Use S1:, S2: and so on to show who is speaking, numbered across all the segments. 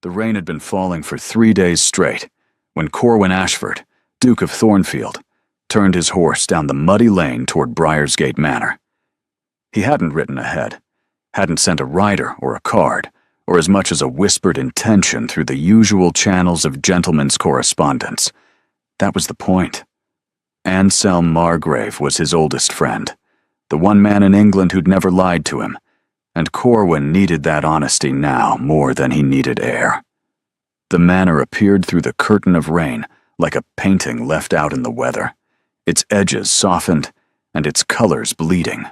S1: The rain had been falling for 3 days straight when Corwin Ashford, Duke of Thornfield, turned his horse down the muddy lane toward Briarsgate Manor. He hadn't ridden ahead, hadn't sent a rider or a card, or as much as a whispered intention through the usual channels of gentlemen's correspondence. That was the point. Anselm Margrave was his oldest friend, the one man in England who'd never lied to him, and Corwin needed that honesty now more than he needed air. The manor appeared through the curtain of rain like a painting left out in the weather, its edges softened and its colors bleeding.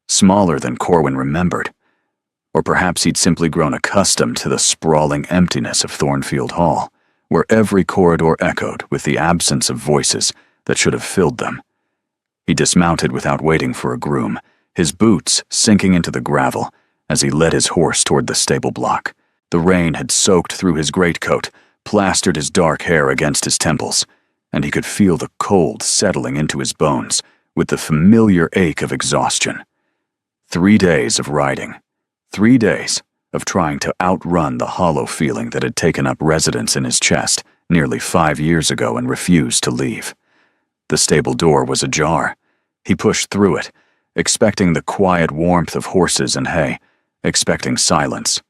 S1: Smaller than Corwin remembered, or perhaps he'd simply grown accustomed to the sprawling emptiness of Thornfield Hall, where every corridor echoed with the absence of voices that should have filled them. He dismounted without waiting for a groom, his boots sinking into the gravel as he led his horse toward the stable block. The rain had soaked through his greatcoat, plastered his dark hair against his temples, and he could feel the cold settling into his bones with the familiar ache of exhaustion. 3 days of riding. 3 days of trying to outrun the hollow feeling that had taken up residence in his chest nearly 5 years ago and refused to leave. The stable door was ajar. He pushed through it, expecting the quiet warmth of horses and hay, expecting silence.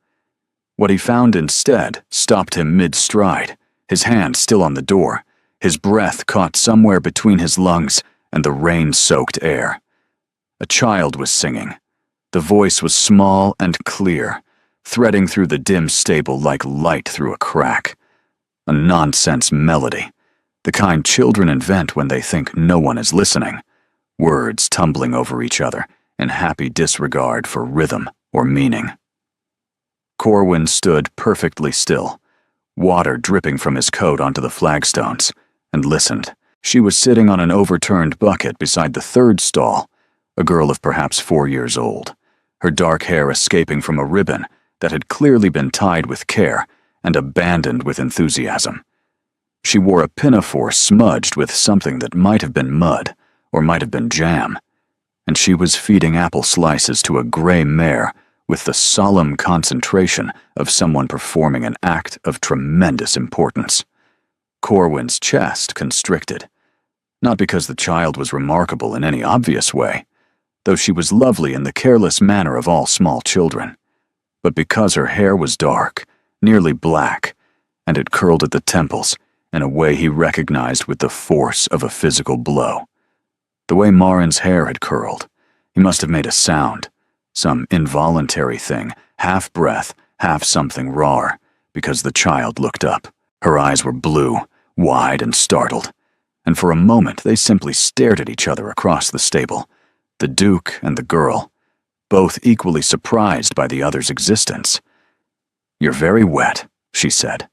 S1: What he found instead stopped him mid-stride, his hand still on the door, his breath caught somewhere between his lungs and the rain-soaked air. A child was singing. The voice was small and clear, threading through the dim stable like light through a crack. A nonsense melody, the kind children invent when they think no one is listening, words tumbling over each other in happy disregard for rhythm or meaning. Corwin stood perfectly still, water dripping from his coat onto the flagstones, and listened. She was sitting on an overturned bucket beside the third stall, a girl of perhaps 4 years old, her dark hair escaping from a ribbon that had clearly been tied with care and abandoned with enthusiasm. She wore a pinafore smudged with something that might have been mud or might have been jam, and she was feeding apple slices to a gray mare with the solemn concentration of someone performing an act of tremendous importance. Corwin's chest constricted, not because the child was remarkable in any obvious way, though she was lovely in the careless manner of all small children, but because her hair was dark, nearly black, and it curled at the temples in a way he recognized with the force of a physical blow. The way Marin's hair had curled, he must have made a sound, some involuntary thing, half breath, half something raw, because the child looked up. Her eyes were blue, wide and startled, and for a moment they simply stared at each other across the stable, the Duke and the girl, both equally surprised by the other's existence. "You're very wet," she said.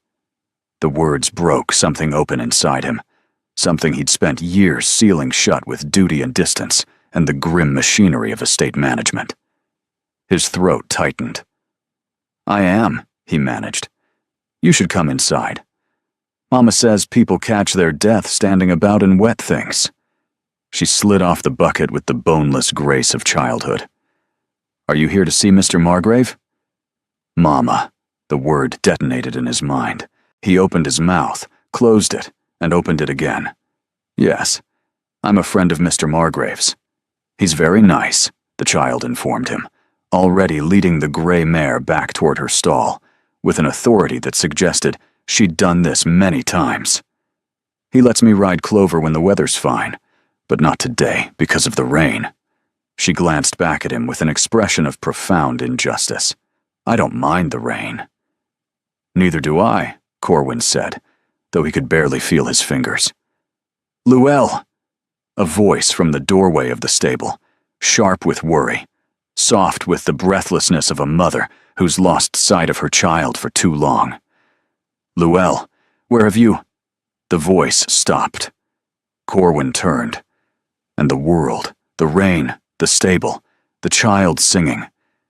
S1: The words broke something open inside him, something he'd spent years sealing shut with duty and distance and the grim machinery of estate management. His throat tightened. "I am," he managed. "You should come inside. Mama says people catch their death standing about in wet things." She slid off the bucket with the boneless grace of childhood. "Are you here to see Mr. Margrave?" Mama. The word detonated in his mind. He opened his mouth, closed it, and opened it again. "Yes, I'm a friend of Mr. Margrave's. He's very nice," the child informed him, already leading the gray mare back toward her stall, with an authority that suggested she'd done this many times. "He lets me ride Clover when the weather's fine, but not today because of the rain." She glanced back at him with an expression of profound injustice. "I don't mind the rain." "Neither do I," Corwin said, though he could barely feel his fingers. "Luelle!" A voice from the doorway of the stable, sharp with worry, soft with the breathlessness of a mother who's lost sight of her child for too long. "Luelle, where have you—" The voice stopped. Corwin turned, and the world, the rain, the stable, the child singing,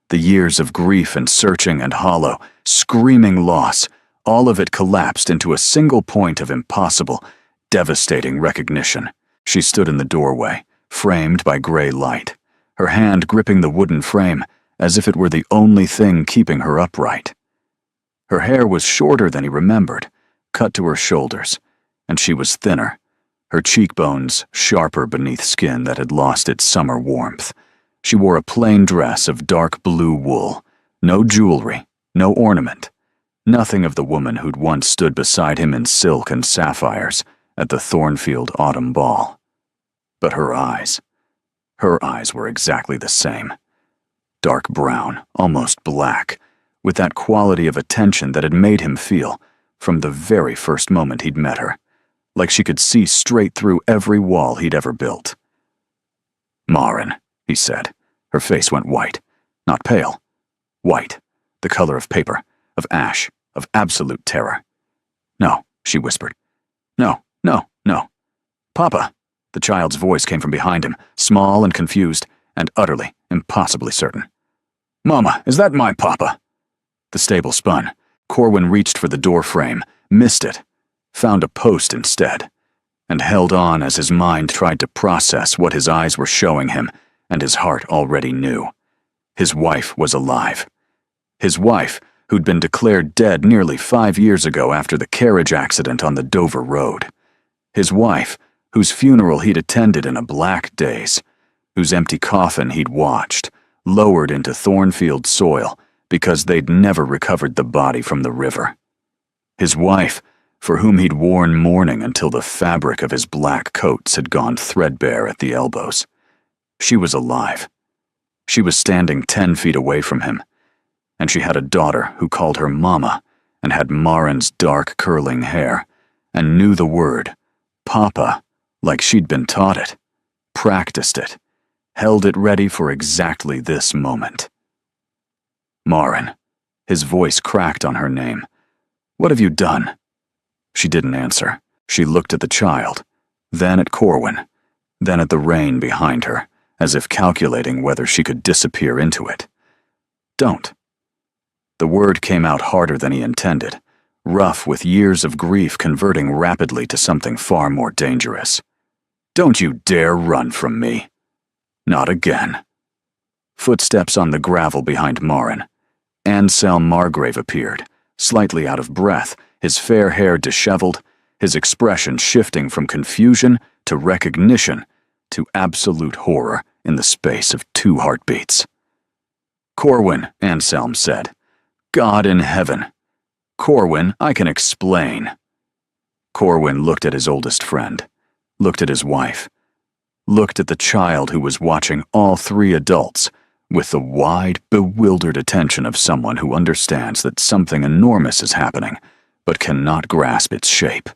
S1: the years of grief and searching and hollow, screaming loss, all of it collapsed into a single point of impossible, devastating recognition. She stood in the doorway, framed by gray light, her hand gripping the wooden frame as if it were the only thing keeping her upright. Her hair was shorter than he remembered, cut to her shoulders, and she was thinner, her cheekbones sharper beneath skin that had lost its summer warmth. She wore a plain dress of dark blue wool, no jewelry, no ornament, nothing of the woman who'd once stood beside him in silk and sapphires at the Thornfield autumn ball. But her eyes were exactly the same. Dark brown, almost black, with that quality of attention that had made him feel, from the very first moment he'd met her, like she could see straight through every wall he'd ever built. "Maren," he said. Her face went white. Not pale. White. The color of paper, of ash, of absolute terror. "No," she whispered. "No, no, no. Papa." The child's voice came from behind him, small and confused, and utterly, impossibly certain. "Mama, is that my papa?" The stable spun. Corwin reached for the door frame, missed it, found a post instead, and held on as his mind tried to process what his eyes were showing him and his heart already knew. His wife was alive. His wife, who'd been declared dead nearly 5 years ago after the carriage accident on the Dover Road. His wife, whose funeral he'd attended in a black daze, whose empty coffin he'd watched, lowered into Thornfield soil because they'd never recovered the body from the river. His wife, for whom he'd worn mourning until the fabric of his black coats had gone threadbare at the elbows. She was alive. She was standing 10 feet away from him, and she had a daughter who called her Mama and had Maren's dark curling hair and knew the word, Papa, like she'd been taught it, practiced it, held it ready for exactly this moment. "Maren." His voice cracked on her name. "What have you done?" She didn't answer. She looked at the child, then at Corwin, then at the rain behind her, as if calculating whether she could disappear into it. "Don't." The word came out harder than he intended, rough with years of grief converting rapidly to something far more dangerous. "Don't you dare run from me. Not again." Footsteps on the gravel behind Maren. Anselm Margrave appeared, slightly out of breath, his fair hair disheveled, his expression shifting from confusion to recognition to absolute horror in the space of 2 heartbeats. "Corwin," Anselm said. "God in heaven. Corwin, I can explain." Corwin looked at his oldest friend, looked at his wife, looked at the child who was watching all 3 adults with the wide, bewildered attention of someone who understands that something enormous is happening, but cannot grasp its shape.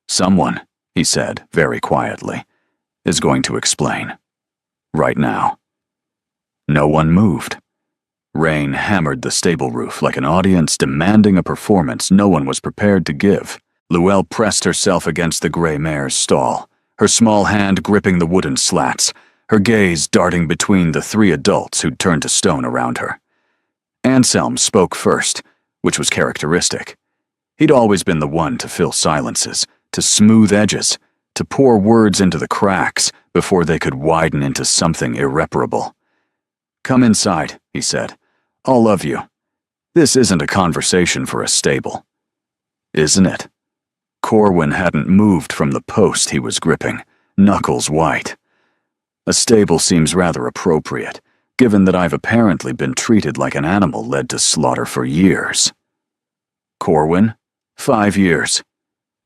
S1: "Someone," he said very quietly, "is going to explain. Right now." No one moved. Rain hammered the stable roof like an audience demanding a performance no one was prepared to give. Luelle pressed herself against the gray mare's stall, her small hand gripping the wooden slats, her gaze darting between the 3 adults who'd turned to stone around her. Anselm spoke first, which was characteristic. He'd always been the one to fill silences, to smooth edges, to pour words into the cracks before they could widen into something irreparable. "Come inside," he said. "All of you. This isn't a conversation for a stable." "Isn't it?" Corwin hadn't moved from the post he was gripping, knuckles white. "A stable seems rather appropriate, given that I've apparently been treated like an animal led to slaughter for years." "Corwin, 5 years."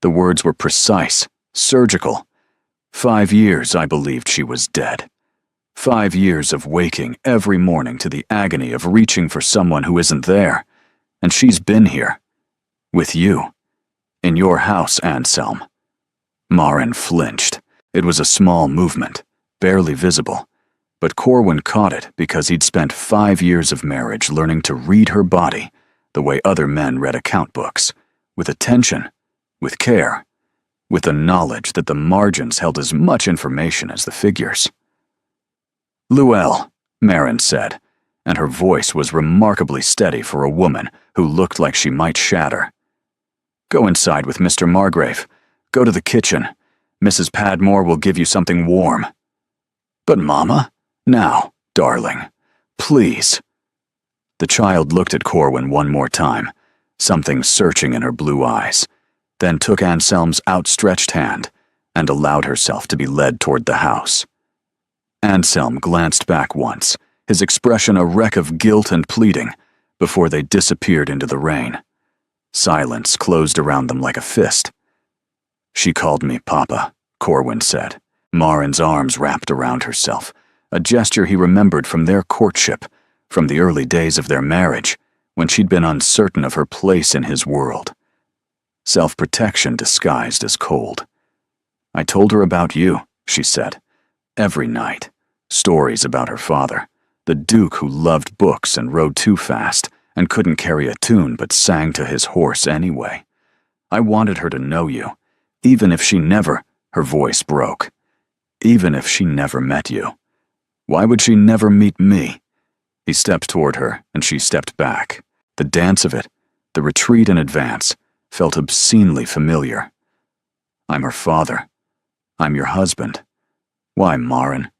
S1: The words were precise, surgical. 5 years I believed she was dead. 5 years of waking every morning to the agony of reaching for someone who isn't there. And she's been here. With you. In your house, Anselm. Maren flinched. It was a small movement, barely visible. But Corwin caught it because he'd spent 5 years of marriage learning to read her body the way other men read account books, with attention, with care, with the knowledge that the margins held as much information as the figures. "Luelle," Maren said, and her voice was remarkably steady for a woman who looked like she might shatter. "Go inside with Mr. Margrave. Go to the kitchen. Mrs. Padmore will give you something warm." "But Mama, now, darling, please." The child looked at Corwin one more time, something searching in her blue eyes, then took Anselm's outstretched hand and allowed herself to be led toward the house. Anselm glanced back once, his expression a wreck of guilt and pleading, before they disappeared into the rain. Silence closed around them like a fist. "She called me Papa," Corwin said, Marin's arms wrapped around herself, a gesture he remembered from their courtship, from the early days of their marriage, when she'd been uncertain of her place in his world. Self-protection disguised as cold. "I told her about you," she said. "Every night. Stories about her father, the Duke who loved books and rode too fast and couldn't carry a tune but sang to his horse anyway. I wanted her to know you, even if she never," her voice broke, "even if she never met you. Why would she never meet me?" He stepped toward her, and she stepped back. The dance of it, the retreat in advance, felt obscenely familiar. "I'm her father. I'm your husband. Why, Marin?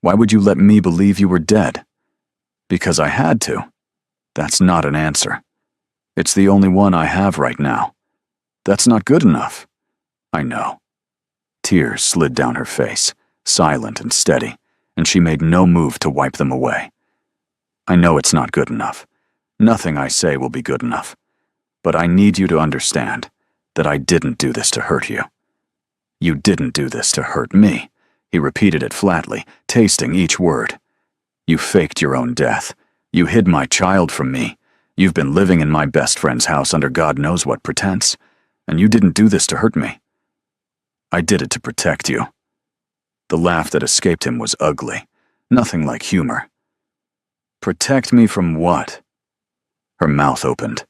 S1: Why would you let me believe you were dead?" "Because I had to." "That's not an answer. It's the only one I have right now. That's not good enough." "I know." Tears slid down her face, silent and steady, and she made no move to wipe them away. "I know it's not good enough. Nothing I say will be good enough. But I need you to understand that I didn't do this to hurt you." "You didn't do this to hurt me," he repeated it flatly, tasting each word. "You faked your own death. You hid my child from me. You've been living in my best friend's house under God knows what pretense, and you didn't do this to hurt me." "I did it to protect you." The laugh that escaped him was ugly, nothing like humor. "Protect me from what?" Her mouth opened,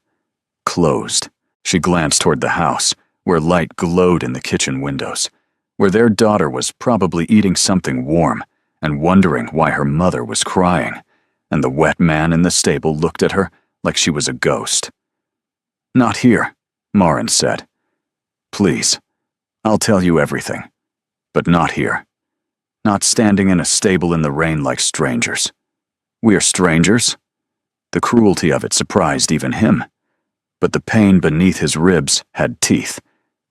S1: closed. She glanced toward the house, where light glowed in the kitchen windows, where their daughter was probably eating something warm and wondering why her mother was crying, and the wet man in the stable looked at her like she was a ghost. "Not here," Marin said. "Please, I'll tell you everything, but not here. Not standing in a stable in the rain like strangers. We are strangers?" The cruelty of it surprised even him, but the pain beneath his ribs had teeth,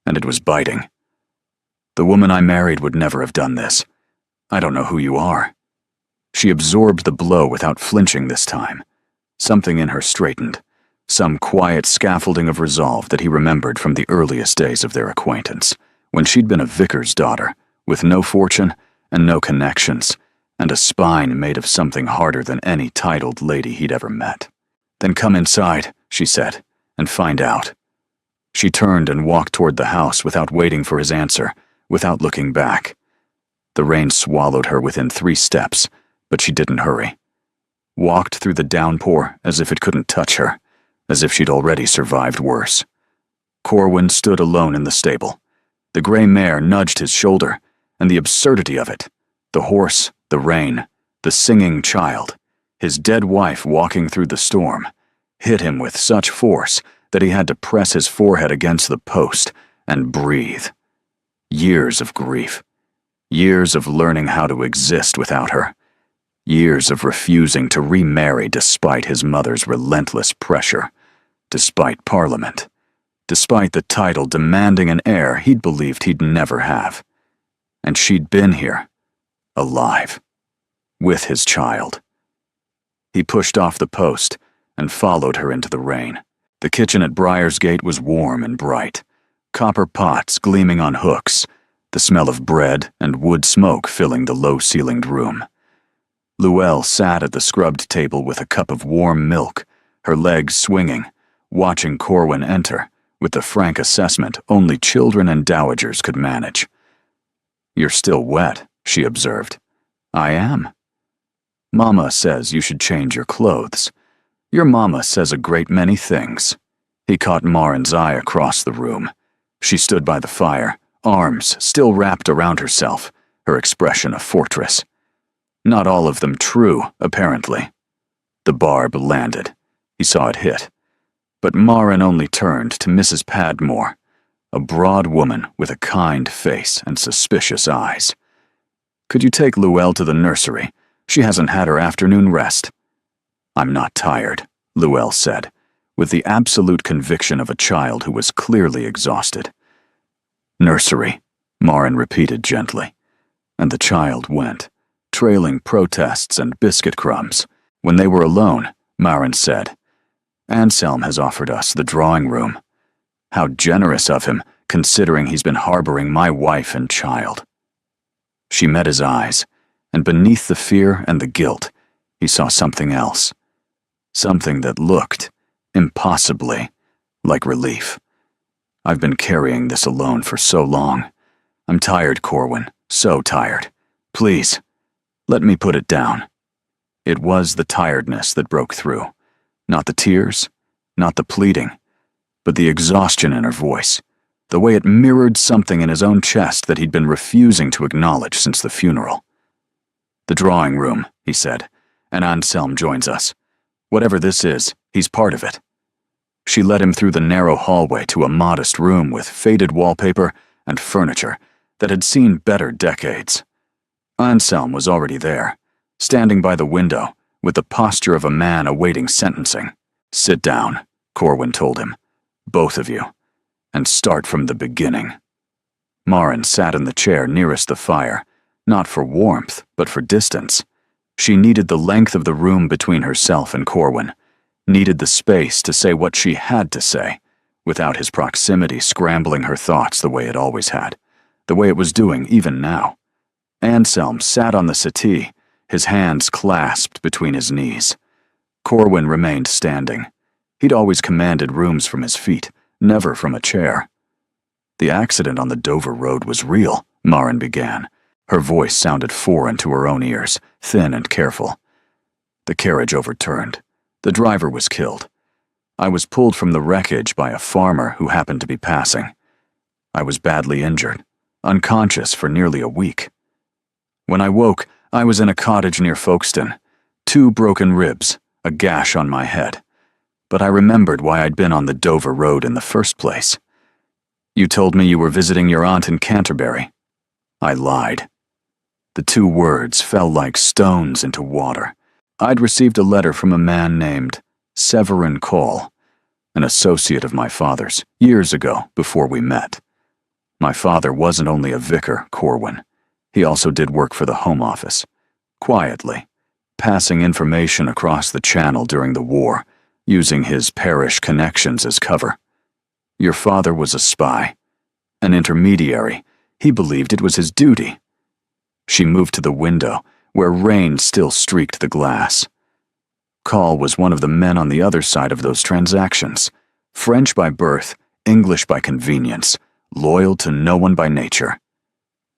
S1: and it was biting. "The woman I married would never have done this. I don't know who you are." She absorbed the blow without flinching this time. Something in her straightened, some quiet scaffolding of resolve that he remembered from the earliest days of their acquaintance, when she'd been a vicar's daughter, with no fortune and no connections, and a spine made of something harder than any titled lady he'd ever met. "Then come inside," she said, "and find out." She turned and walked toward the house without waiting for his answer, without looking back. The rain swallowed her within 3 steps, but she didn't hurry. Walked through the downpour as if it couldn't touch her, as if she'd already survived worse. Corwin stood alone in the stable. The gray mare nudged his shoulder, and the absurdity of it, the horse, the rain, the singing child, his dead wife walking through the storm, hit him with such force that he had to press his forehead against the post and breathe. Years of grief. Years of learning how to exist without her. Years of refusing to remarry despite his mother's relentless pressure, despite Parliament, despite the title demanding an heir he'd believed he'd never have. And she'd been here, alive, with his child. He pushed off the post and followed her into the rain. The kitchen at Briarsgate was warm and bright, copper pots gleaming on hooks, the smell of bread and wood smoke filling the low-ceilinged room. Luelle sat at the scrubbed table with a cup of warm milk, her legs swinging, watching Corwin enter, with the frank assessment only children and dowagers could manage. "You're still wet," she observed. "I am." "Mama says you should change your clothes. Your mama says a great many things." He caught Marin's eye across the room. She stood by the fire, arms still wrapped around herself, her expression a fortress. Not all of them true, apparently. The barb landed. He saw it hit. But Marin only turned to Mrs. Padmore, a broad woman with a kind face and suspicious eyes. "Could you take Luelle to the nursery? She hasn't had her afternoon rest." "I'm not tired," Luelle said, with the absolute conviction of a child who was clearly exhausted. "Nursery," Marin repeated gently, and the child went, trailing protests and biscuit crumbs. When they were alone, Marin said, "Anselm has offered us the drawing room. How generous of him, considering he's been harboring my wife and child." She met his eyes, and beneath the fear and the guilt, he saw something else. Something that looked, impossibly, like relief. "I've been carrying this alone for so long. I'm tired, Corwin, so tired. Please, let me put it down." It was the tiredness that broke through. Not the tears, not the pleading, but the exhaustion in her voice, the way it mirrored something in his own chest that he'd been refusing to acknowledge since the funeral. "The drawing room," he said, "and Anselm joins us. Whatever this is, he's part of it." She led him through the narrow hallway to a modest room with faded wallpaper and furniture that had seen better decades. Anselm was already there, standing by the window, with the posture of a man awaiting sentencing. "Sit down," Corwin told him, "both of you, and start from the beginning." Marin sat in the chair nearest the fire, not for warmth, but for distance. She needed the length of the room between herself and Corwin, needed the space to say what she had to say, without his proximity scrambling her thoughts the way it always had, the way it was doing even now. Anselm sat on the settee, his hands clasped between his knees. Corwin remained standing. He'd always commanded rooms from his feet, never from a chair. "The accident on the Dover Road was real," Marin began. Her voice sounded foreign to her own ears, thin and careful. "The carriage overturned. The driver was killed. I was pulled from the wreckage by a farmer who happened to be passing. I was badly injured, unconscious for nearly a week. When I woke, I was in a cottage near Folkestone, 2 broken ribs, a gash on my head. But I remembered why I'd been on the Dover Road in the first place. You told me you were visiting your aunt in Canterbury. I lied." The 2 words fell like stones into water. I'd received a letter from a man named Severin Cole, an associate of my father's, years ago before we met. My father wasn't only a vicar, Corwin. He also did work for the Home Office, quietly, passing information across the channel during the war, using his parish connections as cover. Your father was a spy, an intermediary. He believed it was his duty. She moved to the window, where rain still streaked the glass. Call was one of the men on the other side of those transactions. French by birth, English by convenience, loyal to no one by nature.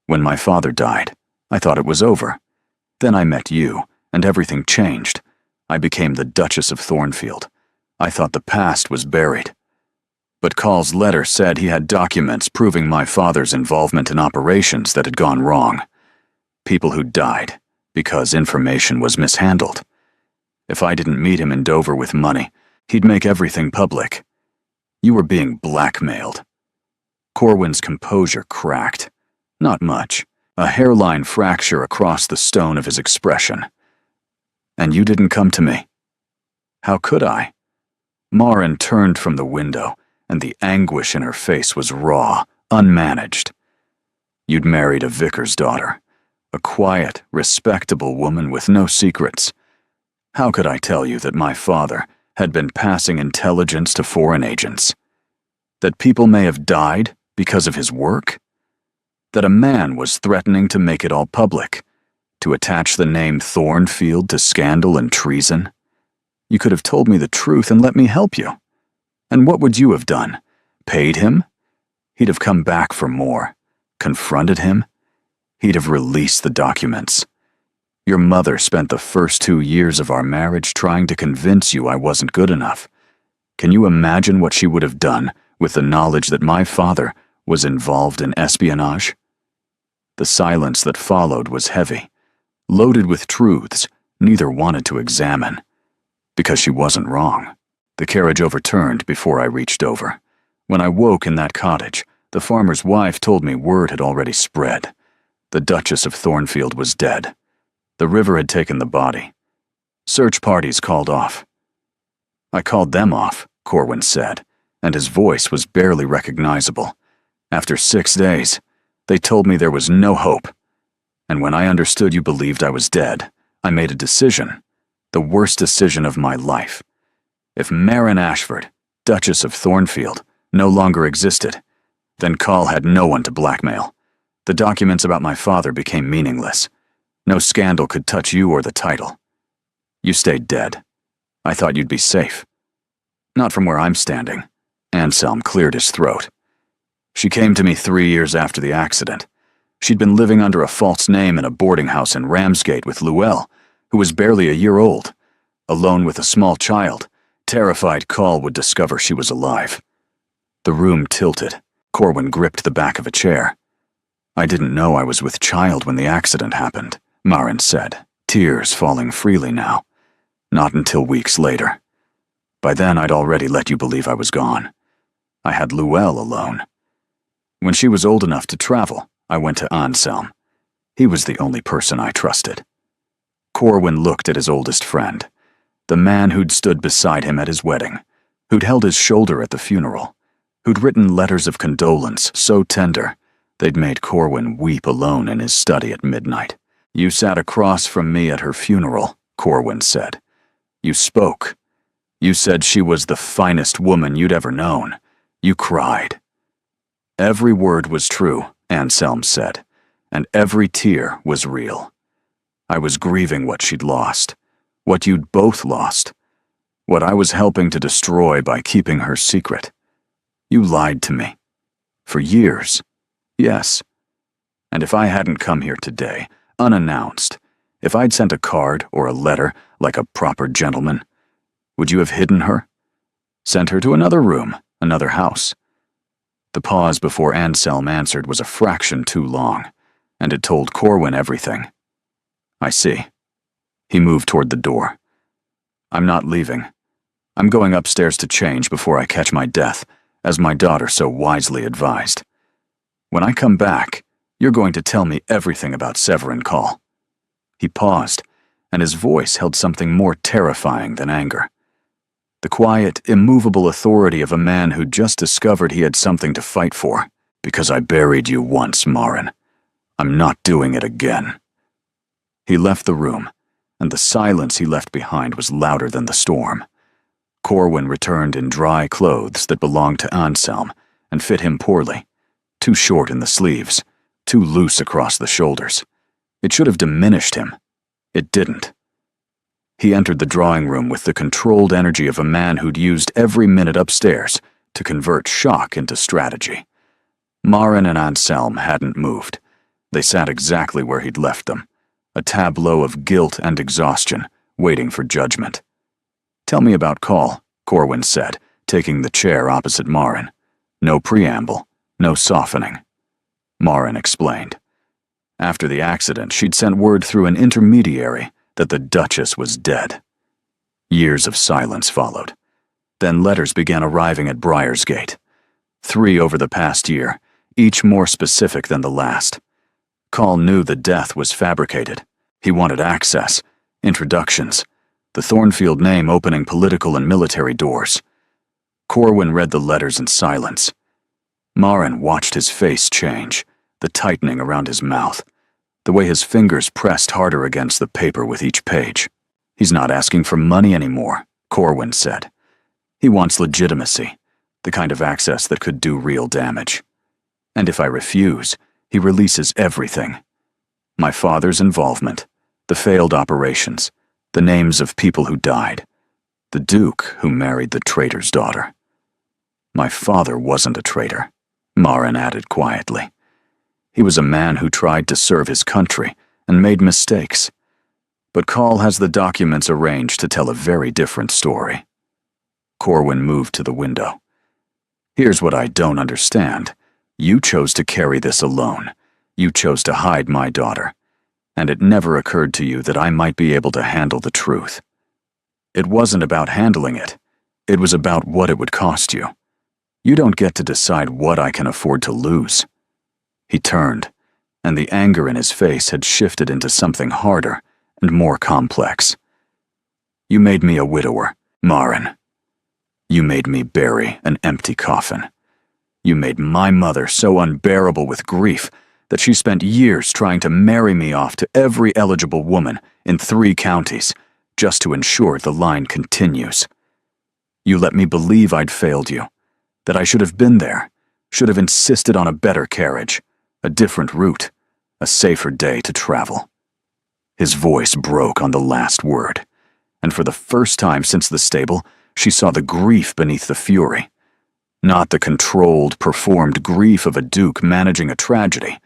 S1: When my father died, I thought it was over. Then I met you, and everything changed. I became the Duchess of Thornfield. I thought the past was buried. But Call's letter said he had documents proving my father's involvement in operations that had gone wrong. People who died because information was mishandled. If I didn't meet him in Dover with money, he'd make everything public. You were being blackmailed." Corwin's composure cracked. Not much, a hairline fracture across the stone of his expression. "And you didn't come to me." "How could I?" Marin turned from the window, and the anguish in her face was raw, unmanaged. "You'd married a vicar's daughter. A quiet, respectable woman with no secrets. How could I tell you that my father had been passing intelligence to foreign agents? That people may have died because of his work? That a man was threatening to make it all public, to attach the name Thornfield to scandal and treason? You could have told me the truth and let me help you. And what would you have done? Paid him? He'd have come back for more. Confronted him? He'd have released the documents. Your mother spent the first 2 years of our marriage trying to convince you I wasn't good enough. Can you imagine what she would have done with the knowledge that my father was involved in espionage?" The silence that followed was heavy, loaded with truths neither wanted to examine. Because she wasn't wrong. The carriage overturned before I reached over. When I woke in that cottage, the farmer's wife told me word had already spread. The Duchess of Thornfield was dead. The river had taken the body. Search parties called off. I called them off, Corwin said, and his voice was barely recognizable. After 6 days, they told me there was no hope. And when I understood you believed I was dead, I made a decision. The worst decision of my life. If Marin Ashford, Duchess of Thornfield, no longer existed, then Call had no one to blackmail. The documents about my father became meaningless. No scandal could touch you or the title. You stayed dead. I thought you'd be safe. Not from where I'm standing. Anselm cleared his throat. She came to me 3 years after the accident. She'd been living under a false name in a boarding house in Ramsgate with Llewellyn, who was barely a year old. Alone with a small child, terrified Call would discover she was alive. The room tilted. Corwin gripped the back of a chair. I didn't know I was with child when the accident happened, Marin said, tears falling freely now. Not until weeks later. By then I'd already let you believe I was gone. I had Llewellyn alone. When she was old enough to travel, I went to Anselm. He was the only person I trusted. Corwin looked at his oldest friend, the man who'd stood beside him at his wedding, who'd held his shoulder at the funeral, who'd written letters of condolence so tender they'd made Corwin weep alone in his study at midnight. You sat across from me at her funeral, Corwin said. You spoke. You said she was the finest woman you'd ever known. You cried. Every word was true, Anselm said, and every tear was real. I was grieving what she'd lost, what you'd both lost, what I was helping to destroy by keeping her secret. You lied to me. For years. Yes. And if I hadn't come here today, unannounced, if I'd sent a card or a letter like a proper gentleman, would you have hidden her? Sent her to another room, another house? The pause before Anselm answered was a fraction too long, and it told Corwin everything. I see. He moved toward the door. I'm not leaving. I'm going upstairs to change before I catch my death, as my daughter so wisely advised. When I come back, you're going to tell me everything about Severin Call. He paused, and his voice held something more terrifying than anger. The quiet, immovable authority of a man who'd just discovered he had something to fight for. Because I buried you once, Marin. I'm not doing it again. He left the room, and the silence he left behind was louder than the storm. Corwin returned in dry clothes that belonged to Anselm and fit him poorly. Too short in the sleeves, too loose across the shoulders. It should have diminished him. It didn't. He entered the drawing room with the controlled energy of a man who'd used every minute upstairs to convert shock into strategy. Marin and Anselm hadn't moved. They sat exactly where he'd left them, a tableau of guilt and exhaustion, waiting for judgment. Tell me about Call, Corwin said, taking the chair opposite Marin. No preamble, no softening. Marin explained. After the accident, she'd sent word through an intermediary that the Duchess was dead. Years of silence followed. Then letters began arriving at Briarsgate. 3 over the past year, each more specific than the last. Call knew the death was fabricated. He wanted access, introductions, the Thornfield name opening political and military doors. Corwin read the letters in silence. Marin watched his face change, the tightening around his mouth, the way his fingers pressed harder against the paper with each page. He's not asking for money anymore, Corwin said. He wants legitimacy, the kind of access that could do real damage. And if I refuse, he releases everything. My father's involvement, the failed operations, the names of people who died, the Duke who married the traitor's daughter. My father wasn't a traitor, Marin added quietly. He was a man who tried to serve his country and made mistakes. But Call has the documents arranged to tell a very different story. Corwin moved to the window. Here's what I don't understand. You chose to carry this alone. You chose to hide my daughter. And it never occurred to you that I might be able to handle the truth. It wasn't about handling it. It was about what it would cost you. You don't get to decide what I can afford to lose. He turned, and the anger in his face had shifted into something harder and more complex. You made me a widower, Marin. You made me bury an empty coffin. You made my mother so unbearable with grief that she spent years trying to marry me off to every eligible woman in 3 counties just to ensure the line continues. You let me believe I'd failed you, that I should have been there, should have insisted on a better carriage, a different route, a safer day to travel. His voice broke on the last word, and for the first time since the stable, she saw the grief beneath the fury. Not the controlled, performed grief of a duke managing a tragedy,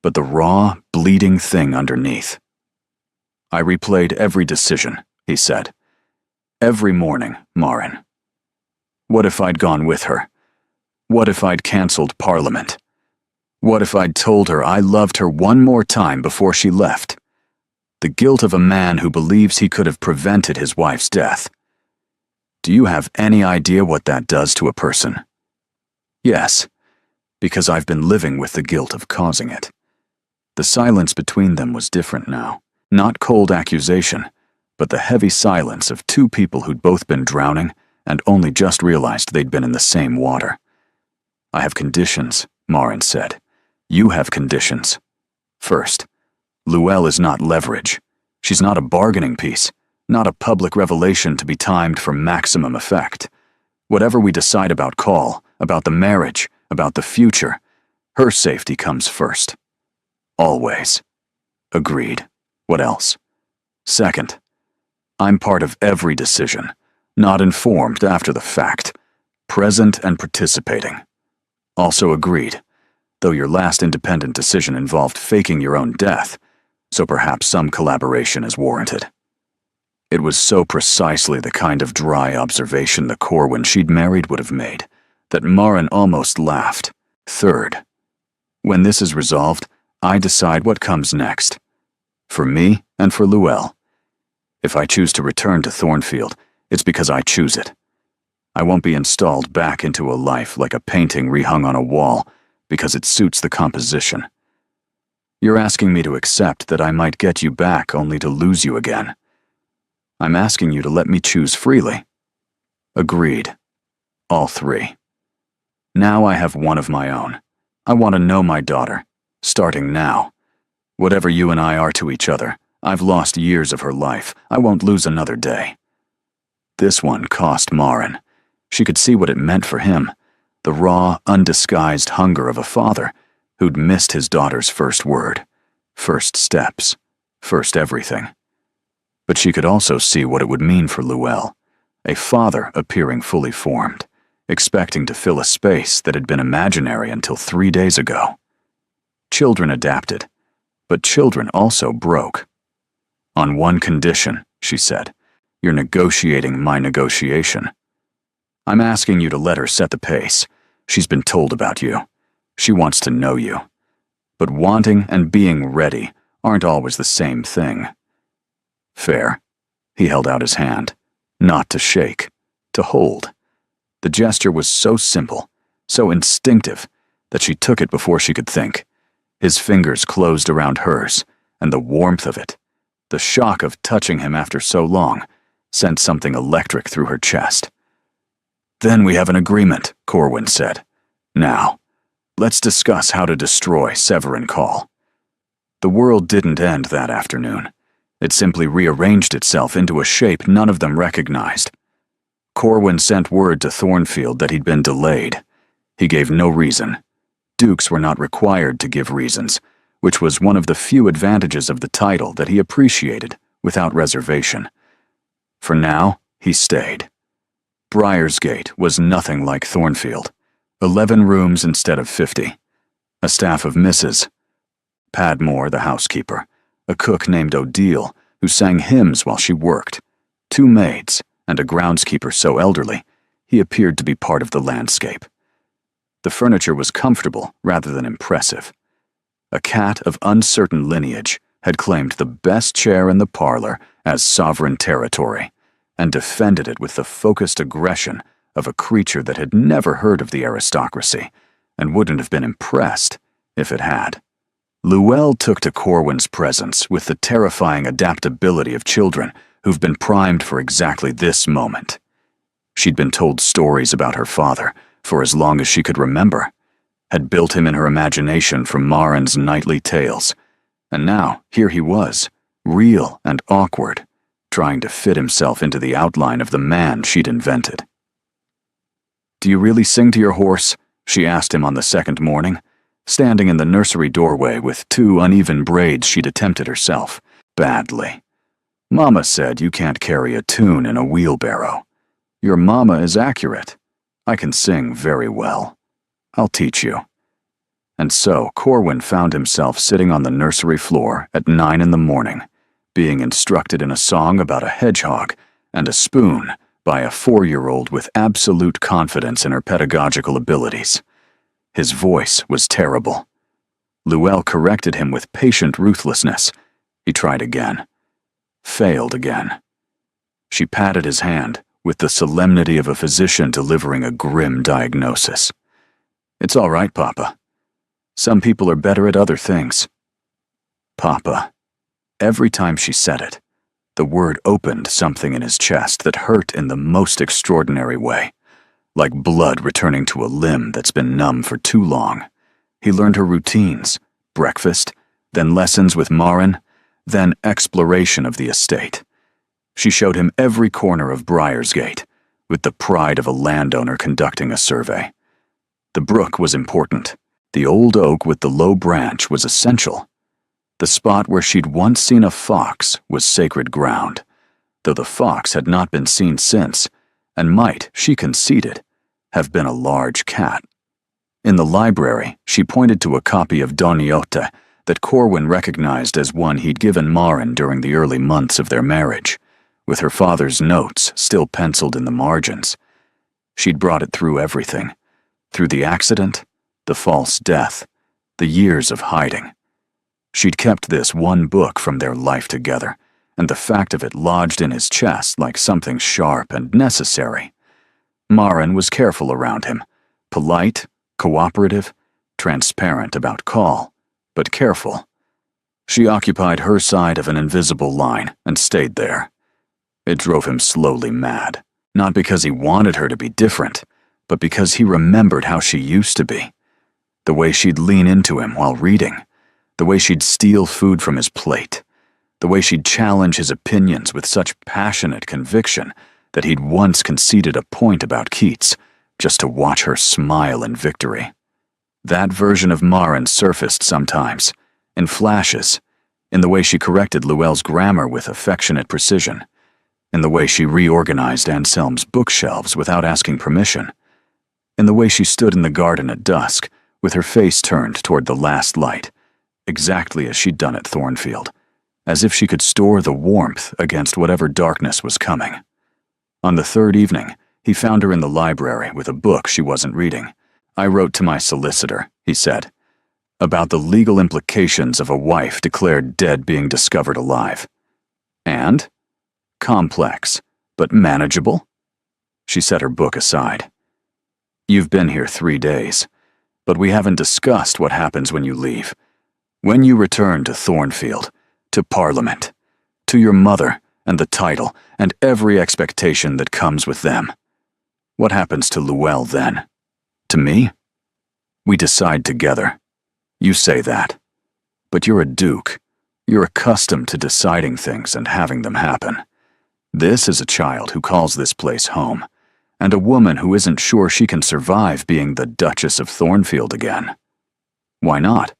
S1: but the raw, bleeding thing underneath. I replayed every decision, he said. Every morning, Marin. What if I'd gone with her? What if I'd cancelled Parliament? What if I'd told her I loved her one more time before she left? The guilt of a man who believes he could have prevented his wife's death. Do you have any idea what that does to a person? Yes, because I've been living with the guilt of causing it. The silence between them was different now. Not cold accusation, but the heavy silence of 2 people who'd both been drowning and only just realized they'd been in the same water. I have conditions, Marin said. You have conditions. First, Luelle is not leverage. She's not a bargaining piece, not a public revelation to be timed for maximum effect. Whatever we decide about Call, about the marriage, about the future, her safety comes first. Always. Agreed. What else? Second, I'm part of every decision, not informed after the fact, present and participating. Also agreed, though your last independent decision involved faking your own death, so perhaps some collaboration is warranted. It was so precisely the kind of dry observation the Corwin she'd married would have made that Marin almost laughed. Third, when this is resolved, I decide what comes next. For me and for Luelle. If I choose to return to Thornfield, it's because I choose it. I won't be installed back into a life like a painting rehung on a wall because it suits the composition. You're asking me to accept that I might get you back only to lose you again. I'm asking you to let me choose freely. Agreed. All 3. Now I have one of my own. I want to know my daughter, starting now. Whatever you and I are to each other, I've lost years of her life. I won't lose another day. This one cost Marin. She could see what it meant for him, the raw, undisguised hunger of a father who'd missed his daughter's first word, first steps, first everything. But she could also see what it would mean for Luelle, a father appearing fully formed, expecting to fill a space that had been imaginary until 3 days ago. Children adapted, but children also broke. On one condition, she said, you're negotiating my negotiation. I'm asking you to let her set the pace. She's been told about you. She wants to know you. But wanting and being ready aren't always the same thing. Fair. He held out his hand, not to shake, to hold. The gesture was so simple, so instinctive, that she took it before she could think. His fingers closed around hers, and the warmth of it, the shock of touching him after so long, sent something electric through her chest. Then we have an agreement, Corwin said. Now, let's discuss how to destroy Severin Call. The world didn't end that afternoon. It simply rearranged itself into a shape none of them recognized. Corwin sent word to Thornfield that he'd been delayed. He gave no reason. Dukes were not required to give reasons, which was one of the few advantages of the title that he appreciated without reservation. For now, he stayed. Briarsgate was nothing like Thornfield. 11 rooms instead of 50. A staff of misses. Padmore, the housekeeper. A cook named Odile, who sang hymns while she worked. 2 maids, and a groundskeeper so elderly, he appeared to be part of the landscape. The furniture was comfortable rather than impressive. A cat of uncertain lineage had claimed the best chair in the parlor as sovereign territory, and defended it with the focused aggression of a creature that had never heard of the aristocracy, and wouldn't have been impressed if it had. Luelle took to Corwin's presence with the terrifying adaptability of children who've been primed for exactly this moment. She'd been told stories about her father for as long as she could remember, had built him in her imagination from Marin's nightly tales, and now here he was, real and awkward, trying to fit himself into the outline of the man she'd invented. "Do you really sing to your horse?" she asked him on the second morning, standing in the nursery doorway with 2 uneven braids she'd attempted herself, badly. "Mama said you can't carry a tune in a wheelbarrow. Your mama is accurate. I can sing very well. I'll teach you." And so Corwin found himself sitting on the nursery floor at 9 in the morning, being instructed in a song about a hedgehog and a spoon by a 4-year-old with absolute confidence in her pedagogical abilities. His voice was terrible. Luelle corrected him with patient ruthlessness. He tried again. Failed again. She patted his hand with the solemnity of a physician delivering a grim diagnosis. "It's all right, Papa. Some people are better at other things." Papa. Every time she said it, the word opened something in his chest that hurt in the most extraordinary way, like blood returning to a limb that's been numb for too long. He learned her routines, breakfast, then lessons with Marin, then exploration of the estate. She showed him every corner of Briarsgate, with the pride of a landowner conducting a survey. The brook was important. The old oak with the low branch was essential. The spot where she'd once seen a fox was sacred ground, though the fox had not been seen since, and might, she conceded, have been a large cat. In the library, she pointed to a copy of Don Quixote that Corwin recognized as one he'd given Marin during the early months of their marriage, with her father's notes still penciled in the margins. She'd brought it through everything, through the accident, the false death, the years of hiding. She'd kept this one book from their life together, and the fact of it lodged in his chest like something sharp and necessary. Marin was careful around him, polite, cooperative, transparent about call, but careful. She occupied her side of an invisible line and stayed there. It drove him slowly mad, not because he wanted her to be different, but because he remembered how she used to be. The way she'd lean into him while reading, the way she'd steal food from his plate, the way she'd challenge his opinions with such passionate conviction that he'd once conceded a point about Keats just to watch her smile in victory. That version of Marin surfaced sometimes, in flashes, in the way she corrected Luelle's grammar with affectionate precision, in the way she reorganized Anselm's bookshelves without asking permission, in the way she stood in the garden at dusk with her face turned toward the last light, exactly as she'd done at Thornfield, as if she could store the warmth against whatever darkness was coming. On the 3rd evening, he found her in the library with a book she wasn't reading. "I wrote to my solicitor," he said, "about the legal implications of a wife declared dead being discovered alive." "And?" "Complex, but manageable." She set her book aside. "You've been here 3 days, but we haven't discussed what happens when you leave. When you return to Thornfield, to Parliament, to your mother and the title and every expectation that comes with them. What happens to Luelle then? To me? We decide together. You say that. But you're a duke. You're accustomed to deciding things and having them happen. This is a child who calls this place home, and a woman who isn't sure she can survive being the Duchess of Thornfield again. Why not?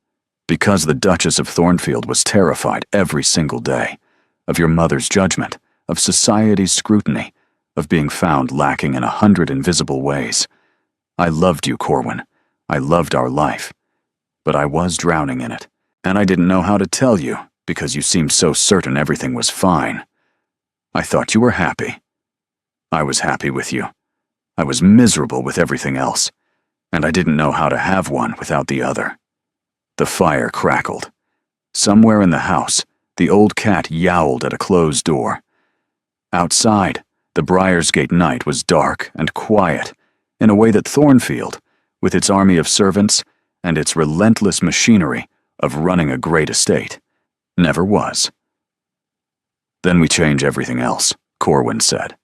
S1: Because the Duchess of Thornfield was terrified every single day of your mother's judgment, of society's scrutiny, of being found lacking in 100 invisible ways. I loved you, Corwin. I loved our life. But I was drowning in it, and I didn't know how to tell you because you seemed so certain everything was fine. I thought you were happy. I was happy with you. I was miserable with everything else, and I didn't know how to have one without the other." The fire crackled. Somewhere in the house, the old cat yowled at a closed door. Outside, the Briarsgate night was dark and quiet, in a way that Thornfield, with its army of servants and its relentless machinery of running a great estate, never was. "Then we change everything else," Corwin said.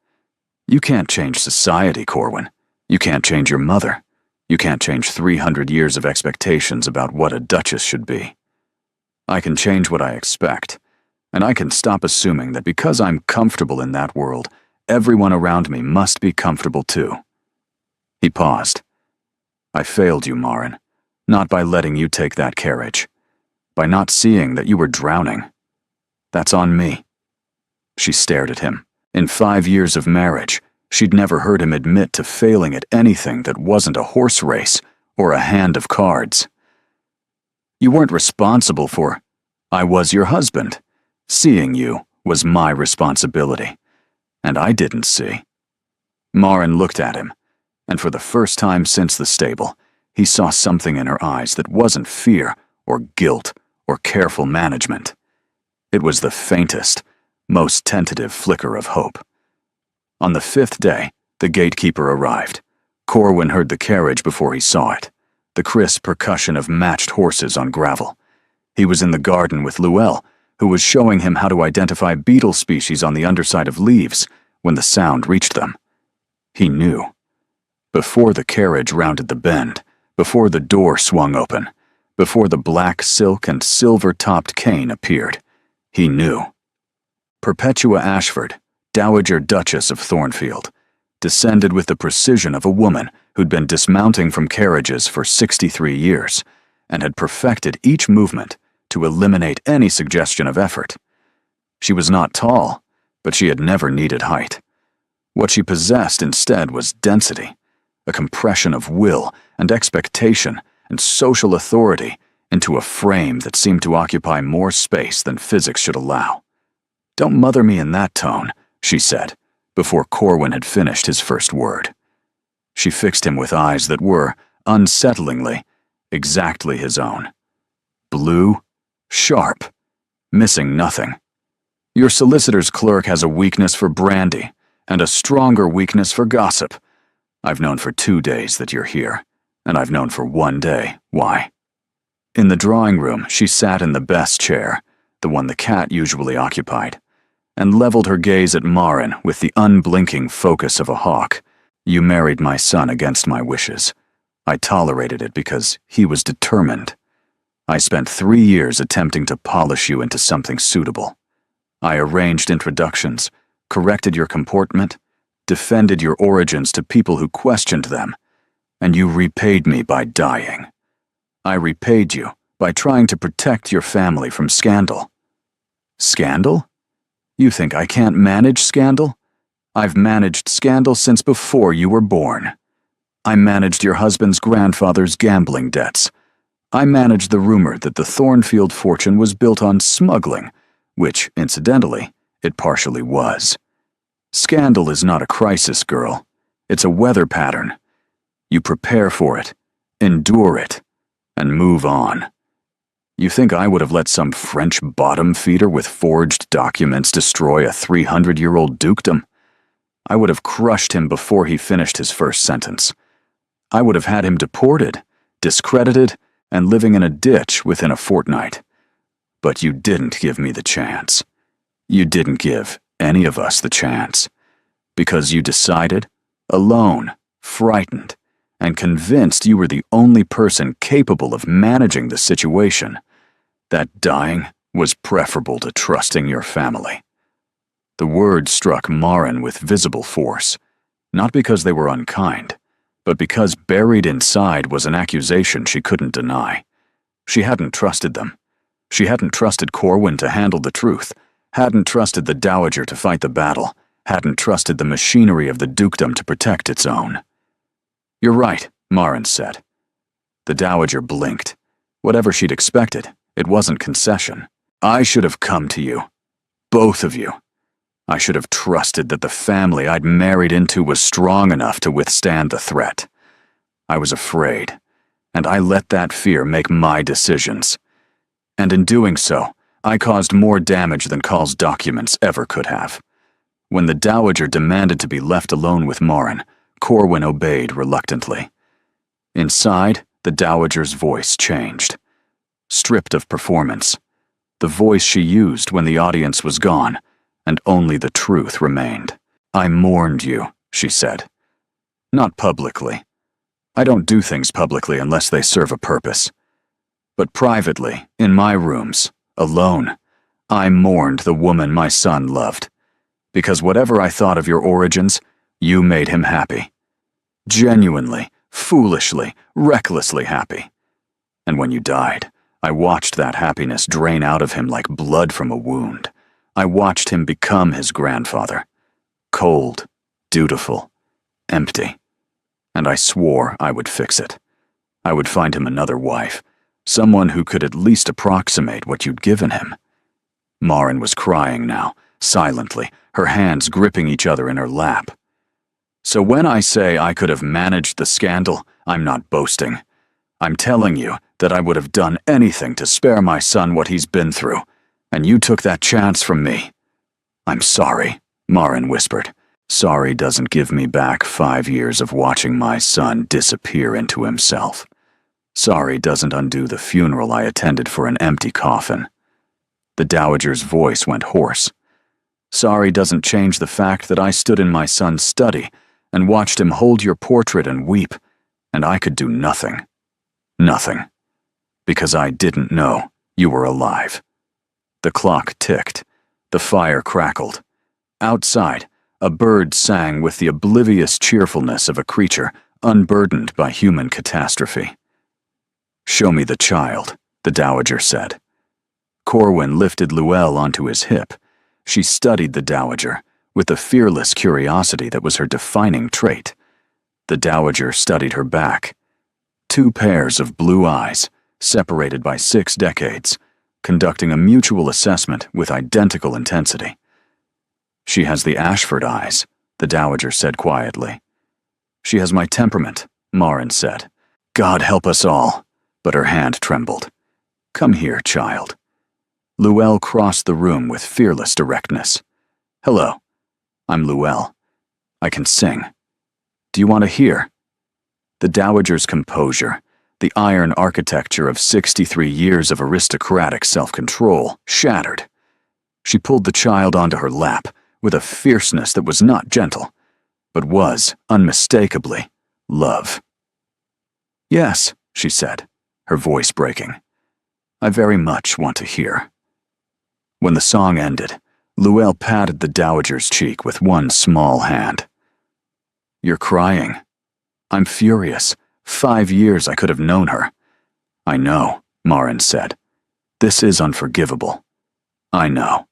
S1: You can't change society, Corwin. You can't change your mother. You can't change 300 years of expectations about what a duchess should be. I can change what I expect, and I can stop assuming that because I'm comfortable in that world, everyone around me must be comfortable too. He paused. I failed you, Marin, not by letting you take that carriage, by not seeing that you were drowning. That's on me. She stared at him. In 5 years of marriage, she'd never heard him admit to failing at anything that wasn't a horse race or a hand of cards. You weren't responsible for... I was your husband. Seeing you was my responsibility, and I didn't see. Marin looked at him, and for the first time since the stable, he saw something in her eyes that wasn't fear or guilt or careful management. It was the faintest, most tentative flicker of hope. On the 5th day, the gatekeeper arrived. Corwin heard the carriage before he saw it, the crisp percussion of matched horses on gravel. He was in the garden with Luelle, who was showing him how to identify beetle species on the underside of leaves when the sound reached them. He knew. Before the carriage rounded the bend, before the door swung open, before the black silk and silver-topped cane appeared, he knew. Perpetua Ashford, Dowager Duchess of Thornfield, descended with the precision of a woman who'd been dismounting from carriages for 63 years and had perfected each movement to eliminate any suggestion of effort. She was not tall, but she had never needed height. What she possessed instead was density, a compression of will and expectation and social authority into a frame that seemed to occupy more space than physics should allow. "Don't mother me in that tone," she said, before Corwin had finished his first word. She fixed him with eyes that were, unsettlingly, exactly his own. Blue, sharp, missing nothing. Your solicitor's clerk has a weakness for brandy and a stronger weakness for gossip. I've known for 2 days that you're here, and I've known for 1 day why. In the drawing room, she sat in the best chair, the one the cat usually occupied, and leveled her gaze at Marin with the unblinking focus of a hawk. You married my son against my wishes. I tolerated it because he was determined. I spent 3 years attempting to polish you into something suitable. I arranged introductions, corrected your comportment, defended your origins to people who questioned them, and you repaid me by dying. I repaid you by trying to protect your family from scandal. Scandal? You think I can't manage scandal? I've managed scandal since before you were born. I managed your husband's grandfather's gambling debts. I managed the rumor that the Thornfield fortune was built on smuggling, which, incidentally, it partially was. Scandal is not a crisis, girl. It's a weather pattern. You prepare for it, endure it, and move on. You think I would have let some French bottom feeder with forged documents destroy a 300-year-old dukedom? I would have crushed him before he finished his first sentence. I would have had him deported, discredited, and living in a ditch within a fortnight. But you didn't give me the chance. You didn't give any of us the chance. Because you decided, alone, frightened, and convinced you were the only person capable of managing the situation, that dying was preferable to trusting your family. The words struck Marin with visible force, not because they were unkind, but because buried inside was an accusation she couldn't deny. She hadn't trusted them. She hadn't trusted Corwin to handle the truth, hadn't trusted the Dowager to fight the battle, hadn't trusted the machinery of the dukedom to protect its own. You're right, Marin said. The Dowager blinked. Whatever she'd expected, it wasn't concession. I should have come to you. Both of you. I should have trusted that the family I'd married into was strong enough to withstand the threat. I was afraid, and I let that fear make my decisions. And in doing so, I caused more damage than Call's documents ever could have. When the Dowager demanded to be left alone with Marin, Corwin obeyed reluctantly. Inside, the Dowager's voice changed. Stripped of performance, the voice she used when the audience was gone, and only the truth remained. I mourned you she said. Not publicly. I don't do things publicly unless they serve a purpose. But privately, in my rooms, alone, I mourned the woman my son loved. Because whatever I thought of your origins, you made him happy. Genuinely, foolishly, recklessly happy. And when you died, I watched that happiness drain out of him like blood from a wound. I watched him become his grandfather. Cold, dutiful, empty. And I swore I would fix it. I would find him another wife, someone who could at least approximate what you'd given him. Maren was crying now, silently, her hands gripping each other in her lap. So when I say I could have managed the scandal, I'm not boasting. I'm telling you that I would have done anything to spare my son what he's been through, and you took that chance from me. I'm sorry, Maren whispered. Sorry doesn't give me back 5 years of watching my son disappear into himself. Sorry doesn't undo the funeral I attended for an empty coffin. The dowager's voice went hoarse. Sorry doesn't change the fact that I stood in my son's study and watched him hold your portrait and weep, and I could do nothing. Nothing. Because I didn't know you were alive. The clock ticked. The fire crackled. Outside, a bird sang with the oblivious cheerfulness of a creature unburdened by human catastrophe. Show me the child, the dowager said. Corwin lifted Luelle onto his hip. She studied the dowager with the fearless curiosity that was her defining trait. The dowager studied her back. 2 pairs of blue eyes, separated by 6 decades, conducting a mutual assessment with identical intensity. She has the Ashford eyes, the dowager said quietly. She has my temperament, Maren said. God help us all, but her hand trembled. Come here, child. Luelle crossed the room with fearless directness. Hello, I'm Luelle. I can sing. Do you want to hear? The dowager's composure, the iron architecture of 63 years of aristocratic self-control, shattered. She pulled the child onto her lap with a fierceness that was not gentle, but was, unmistakably, love. Yes, she said, her voice breaking. I very much want to hear. When the song ended, Luelle patted the dowager's cheek with one small hand. You're crying. I'm furious. 5 years I could have known her. I know, Maren said. This is unforgivable. I know.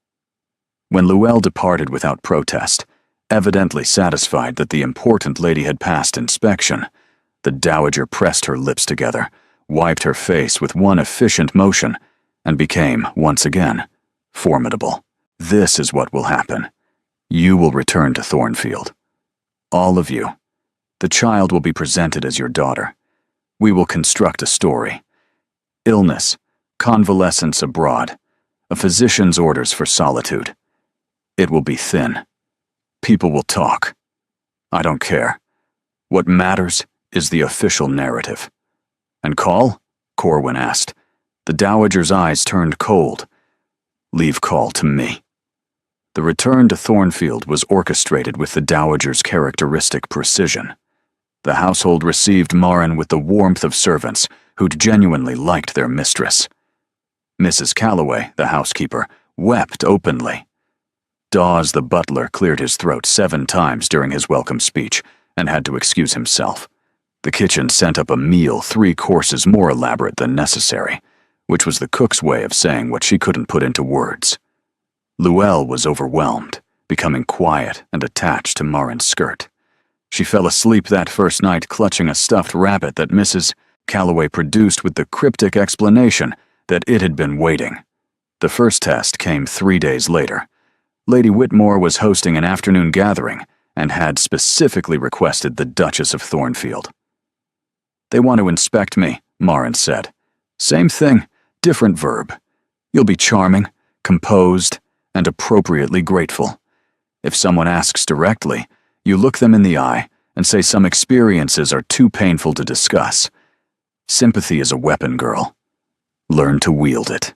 S1: When Luelle departed without protest, evidently satisfied that the important lady had passed inspection, the dowager pressed her lips together, wiped her face with one efficient motion, and became, once again, formidable. This is what will happen. You will return to Thornfield. All of you. The child will be presented as your daughter. We will construct a story. Illness, convalescence abroad, a physician's orders for solitude. It will be thin. People will talk. I don't care. What matters is the official narrative. And Call? Corwin asked. The dowager's eyes turned cold. Leave Call to me. The return to Thornfield was orchestrated with the dowager's characteristic precision. The household received Maren with the warmth of servants who'd genuinely liked their mistress. Mrs. Calloway, the housekeeper, wept openly. Dawes, the butler, cleared his throat 7 times during his welcome speech and had to excuse himself. The kitchen sent up a meal 3 courses more elaborate than necessary, which was the cook's way of saying what she couldn't put into words. Luelle was overwhelmed, becoming quiet and attached to Maren's skirt. She fell asleep that first night clutching a stuffed rabbit that Mrs. Calloway produced with the cryptic explanation that it had been waiting. The first test came 3 days later. Lady Whitmore was hosting an afternoon gathering and had specifically requested the Duchess of Thornfield. They want to inspect me, Maren said. Same thing, different verb. You'll be charming, composed, and appropriately grateful. If someone asks directly, you look them in the eye and say some experiences are too painful to discuss. Sympathy is a weapon, girl. Learn to wield it.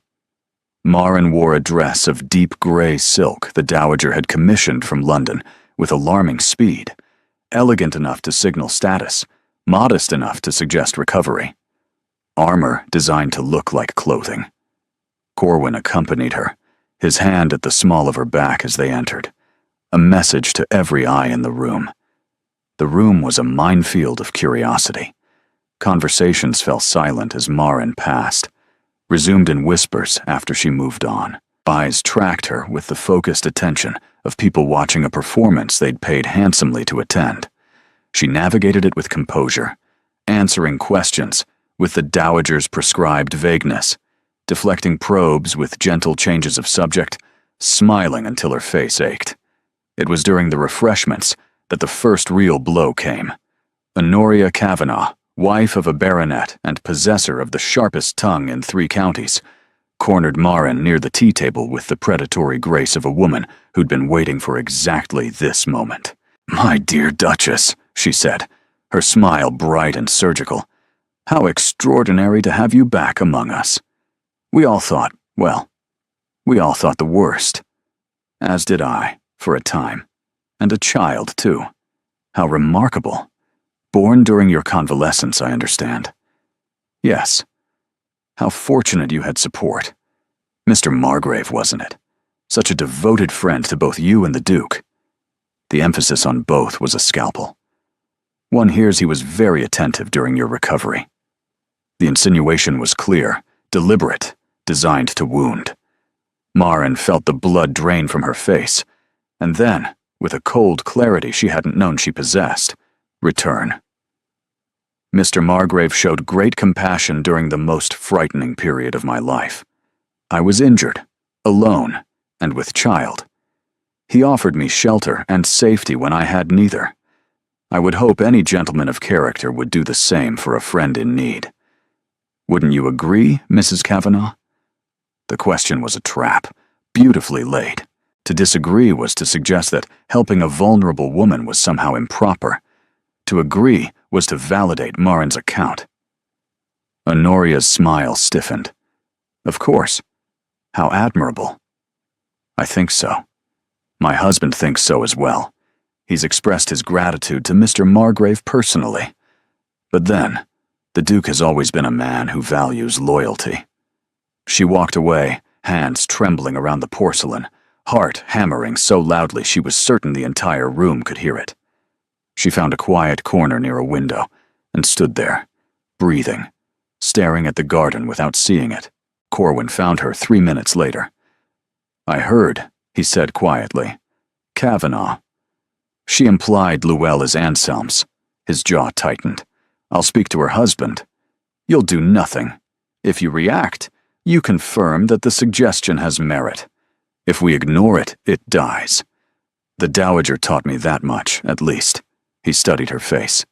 S1: Maren wore a dress of deep gray silk the dowager had commissioned from London with alarming speed, elegant enough to signal status, modest enough to suggest recovery. Armor designed to look like clothing. Corwin accompanied her, his hand at the small of her back as they entered, a message to every eye in the room. The room was a minefield of curiosity. Conversations fell silent as Marin passed, resumed in whispers after she moved on. Eyes tracked her with the focused attention of people watching a performance they'd paid handsomely to attend. She navigated it with composure, answering questions with the dowager's prescribed vagueness, deflecting probes with gentle changes of subject, smiling until her face ached. It was during the refreshments that the first real blow came. Honoria Kavanagh, wife of a baronet and possessor of the sharpest tongue in 3 counties, cornered Marin near the tea table with the predatory grace of a woman who'd been waiting for exactly this moment. "My dear Duchess," she said, her smile bright and surgical, "how extraordinary to have you back among us. We all thought the worst. As did I, for a time. And a child, too. How remarkable. Born during your convalescence, I understand." "Yes. How fortunate you had support. Mr. Margrave, wasn't it? Such a devoted friend to both you and the Duke." The emphasis on both was a scalpel. "One hears he was very attentive during your recovery." The insinuation was clear, deliberate, designed to wound. Marin felt the blood drain from her face, and then, with a cold clarity she hadn't known she possessed, return. "Mr. Margrave showed great compassion during the most frightening period of my life. I was injured, alone, and with child. He offered me shelter and safety when I had neither. I would hope any gentleman of character would do the same for a friend in need. Wouldn't you agree, Mrs. Kavanagh?" The question was a trap, beautifully laid. To disagree was to suggest that helping a vulnerable woman was somehow improper. To agree was to validate Marin's account. Honoria's smile stiffened. "Of course. How admirable." "I think so. My husband thinks so as well. He's expressed his gratitude to Mr. Margrave personally. But then, the Duke has always been a man who values loyalty." She walked away, hands trembling around the porcelain, heart hammering so loudly she was certain the entire room could hear it. She found a quiet corner near a window and stood there, breathing, staring at the garden without seeing it. Corwin found her 3 minutes later. "I heard," he said quietly. "Kavanagh." She implied Llewellyn is Anselm's. His jaw tightened. "I'll speak to her husband." "You'll do nothing. If you react, you confirm that the suggestion has merit. If we ignore it, it dies. The Dowager taught me that much, at least." He studied her face.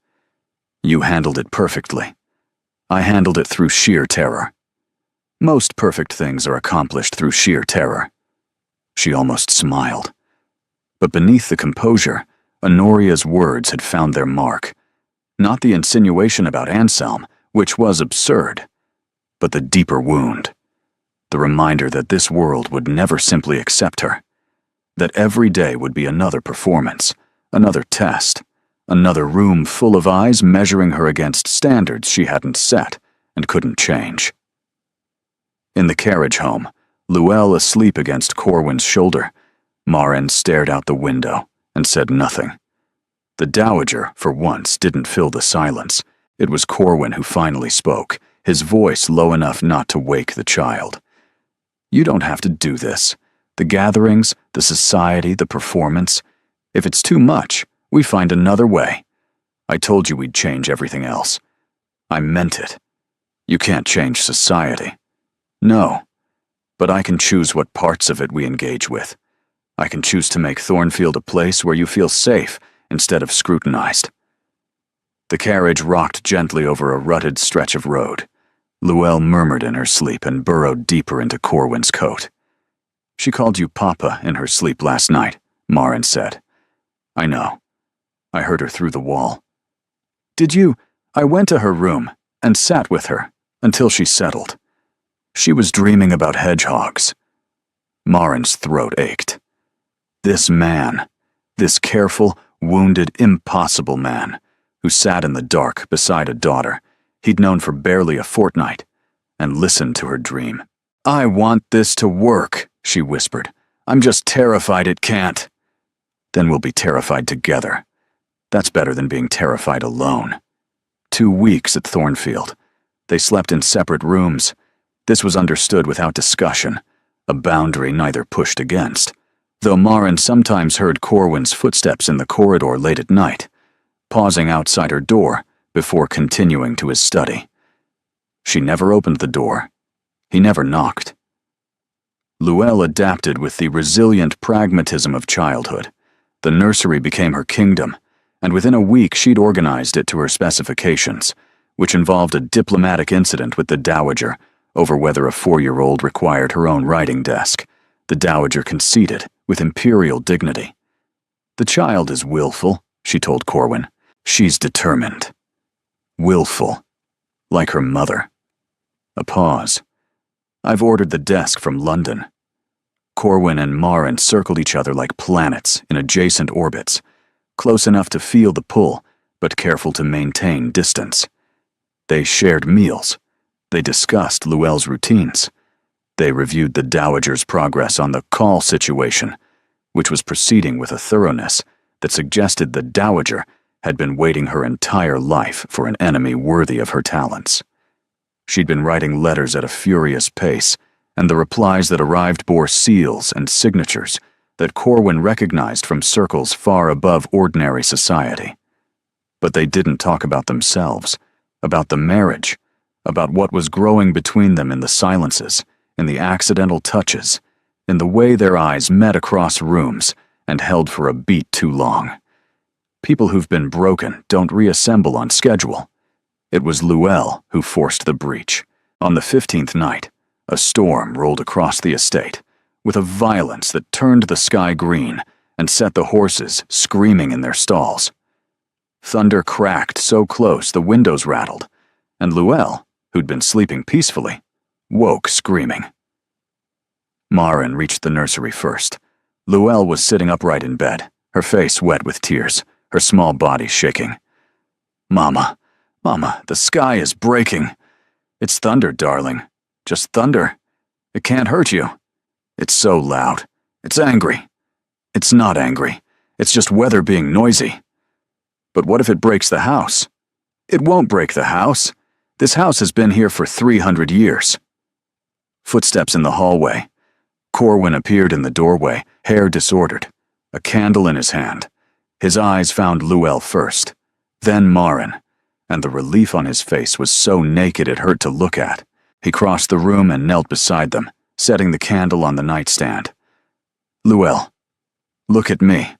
S1: "You handled it perfectly. I handled it through sheer terror. Most perfect things are accomplished through sheer terror." She almost smiled. But beneath the composure, Honoria's words had found their mark. Not the insinuation about Anselm, which was absurd, but the deeper wound. The reminder that this world would never simply accept her. That every day would be another performance, another test, another room full of eyes measuring her against standards she hadn't set and couldn't change. In the carriage home, Llewellyn asleep against Corwin's shoulder, Marin stared out the window and said nothing. The Dowager, for once, didn't fill the silence. It was Corwin who finally spoke, his voice low enough not to wake the child. "You don't have to do this. The gatherings, the society, the performance. If it's too much, we find another way. I told you we'd change everything else. I meant it. You can't change society. No. But I can choose what parts of it we engage with. I can choose to make Thornfield a place where you feel safe instead of scrutinized." The carriage rocked gently over a rutted stretch of road. Llewellyn murmured in her sleep and burrowed deeper into Corwin's coat. "She called you Papa in her sleep last night," Marin said. "I know. I heard her through the wall." "Did you?" "I went to her room and sat with her until she settled. She was dreaming about hedgehogs." Marin's throat ached. This man, this careful, wounded, impossible man who sat in the dark beside a daughter he'd known for barely a fortnight and listened to her dream. "I want this to work," she whispered. "I'm just terrified it can't." "Then we'll be terrified together. That's better than being terrified alone." 2 weeks at Thornfield. They slept in separate rooms. This was understood without discussion, a boundary neither pushed against, though Maren sometimes heard Corwin's footsteps in the corridor late at night, pausing outside her door before continuing to his study. She never opened the door. He never knocked. Luelle adapted with the resilient pragmatism of childhood. The nursery became her kingdom, and within a week she'd organized it to her specifications, which involved a diplomatic incident with the Dowager over whether a 4-year-old required her own writing desk. The Dowager conceded, with imperial dignity. "The child is willful," she told Corwin. "She's determined. Willful. Like her mother." A pause. "I've ordered the desk from London." Corwin and Maren circled each other like planets in adjacent orbits, close enough to feel the pull, but careful to maintain distance. They shared meals. They discussed Luelle's routines. They reviewed the Dowager's progress on the call situation, which was proceeding with a thoroughness that suggested the Dowager had been waiting her entire life for an enemy worthy of her talents. She'd been writing letters at a furious pace, and the replies that arrived bore seals and signatures that Corwin recognized from circles far above ordinary society. But they didn't talk about themselves, about the marriage, about what was growing between them in the silences, in the accidental touches, in the way their eyes met across rooms and held for a beat too long. People who've been broken don't reassemble on schedule. It was Luelle who forced the breach. On the 15th night, a storm rolled across the estate, with a violence that turned the sky green and set the horses screaming in their stalls. Thunder cracked so close the windows rattled, and Luelle, who'd been sleeping peacefully, woke screaming. Maren reached the nursery first. Luelle was sitting upright in bed, her face wet with tears, her small body shaking. Mama, the sky is breaking. It's thunder, darling. Just thunder. It can't hurt you. It's so loud. It's angry. It's not angry. It's just weather being noisy. But what if it breaks the house? It won't break the house. This house has been here for 300 years. Footsteps in the hallway. Corwin appeared in the doorway, hair disordered, a candle in his hand. His eyes found Luelle first, then Maren, and the relief on his face was so naked it hurt to look at. He crossed the room and knelt beside them, setting the candle on the nightstand. "Luelle, look at me.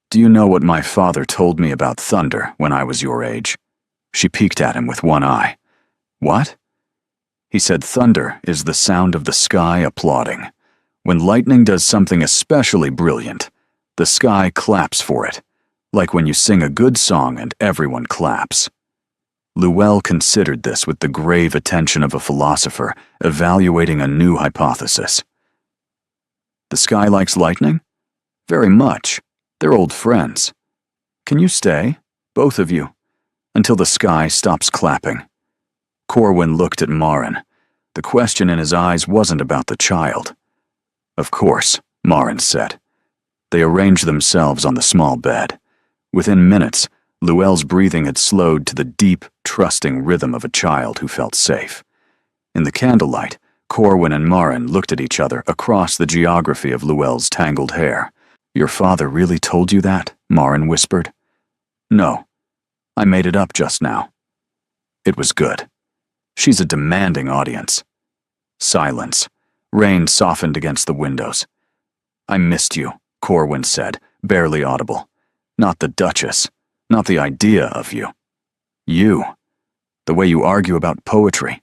S1: Do you know what my father told me about thunder when I was your age?" She peeked at him with one eye. "What?" He said thunder is the sound of the sky applauding. When lightning does something especially brilliant, the sky claps for it, like when you sing a good song and everyone claps. Luelle considered this with the grave attention of a philosopher evaluating a new hypothesis. "The sky likes lightning?" "Very much. They're old friends. Can you stay, both of you, until the sky stops clapping?" Corwin looked at Maren. The question in his eyes wasn't about the child. "Of course," Maren said. They arranged themselves on the small bed. Within minutes, Luelle's breathing had slowed to the deep, trusting rhythm of a child who felt safe. In the candlelight, Corwin and Maren looked at each other across the geography of Luelle's tangled hair. "Your father really told you that?" Maren whispered. "No. I made it up just now." It was good. She's a demanding audience. Silence. Rain softened against the windows. "I missed you," Corwin said, barely audible. "Not the Duchess. Not the idea of you. You. The way you argue about poetry.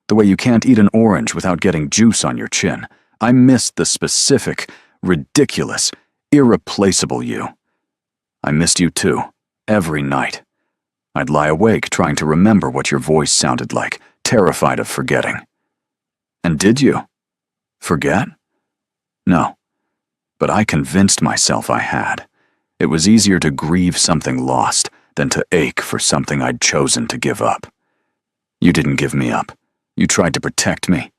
S1: The way you can't eat an orange without getting juice on your chin. I missed the specific, ridiculous, irreplaceable you. I missed you too, every night. I'd lie awake trying to remember what your voice sounded like, terrified of forgetting." "And did you? Forget?" "No. But I convinced myself I had. It was easier to grieve something lost than to ache for something I'd chosen to give up. You didn't give me up. You tried to protect me.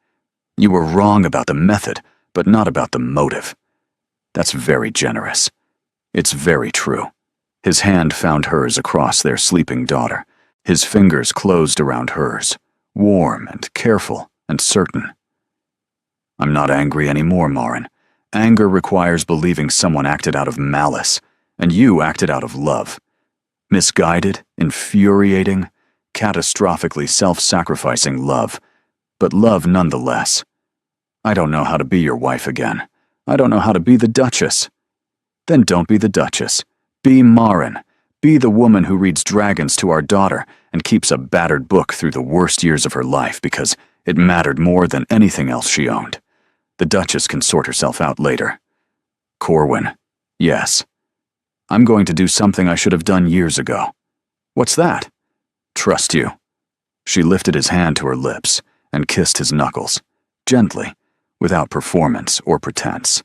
S1: You were wrong about the method, but not about the motive. That's very generous. It's very true. His hand found hers across their sleeping daughter. His fingers closed around hers, warm and careful and certain. I'm not angry anymore, Marin. Anger requires believing someone acted out of malice, and you acted out of love. Misguided, infuriating, catastrophically self-sacrificing love, but love nonetheless. I don't know how to be your wife again. I don't know how to be the Duchess. Then don't be the Duchess. Be Marin. Be the woman who reads dragons to our daughter and keeps a battered book through the worst years of her life because it mattered more than anything else she owned. The Duchess can sort herself out later. Corwin, yes. I'm going to do something I should have done years ago. What's that? Trust you. She lifted his hand to her lips and kissed his knuckles, gently, without performance or pretense.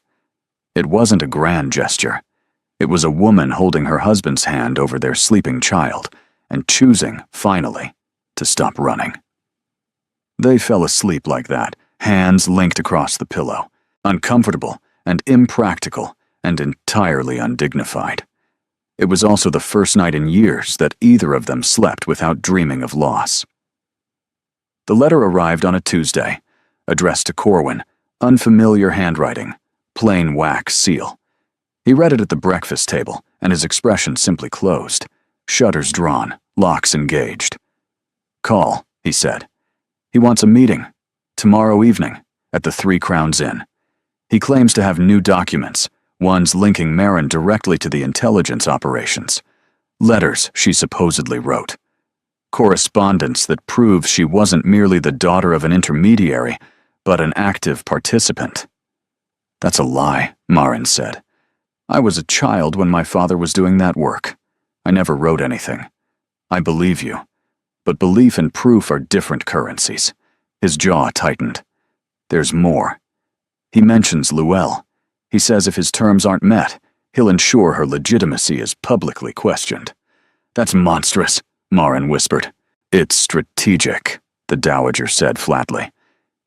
S1: It wasn't a grand gesture. It was a woman holding her husband's hand over their sleeping child and choosing, finally, to stop running. They fell asleep like that, hands linked across the pillow, uncomfortable and impractical and entirely undignified. It was also the first night in years that either of them slept without dreaming of loss. The letter arrived on a Tuesday, addressed to Corwin, unfamiliar handwriting, plain wax seal. He read it at the breakfast table, and his expression simply closed, shutters drawn, locks engaged. Call, he said. He wants a meeting, tomorrow evening, at the 3 Crowns Inn. He claims to have new documents, ones linking Marin directly to the intelligence operations. Letters she supposedly wrote. Correspondence that proves she wasn't merely the daughter of an intermediary, but an active participant. That's a lie, Marin said. I was a child when my father was doing that work. I never wrote anything. I believe you. But belief and proof are different currencies. His jaw tightened. There's more. He mentions Luelle. He says if his terms aren't met, he'll ensure her legitimacy is publicly questioned. That's monstrous, Marin whispered. It's strategic, the Dowager said flatly.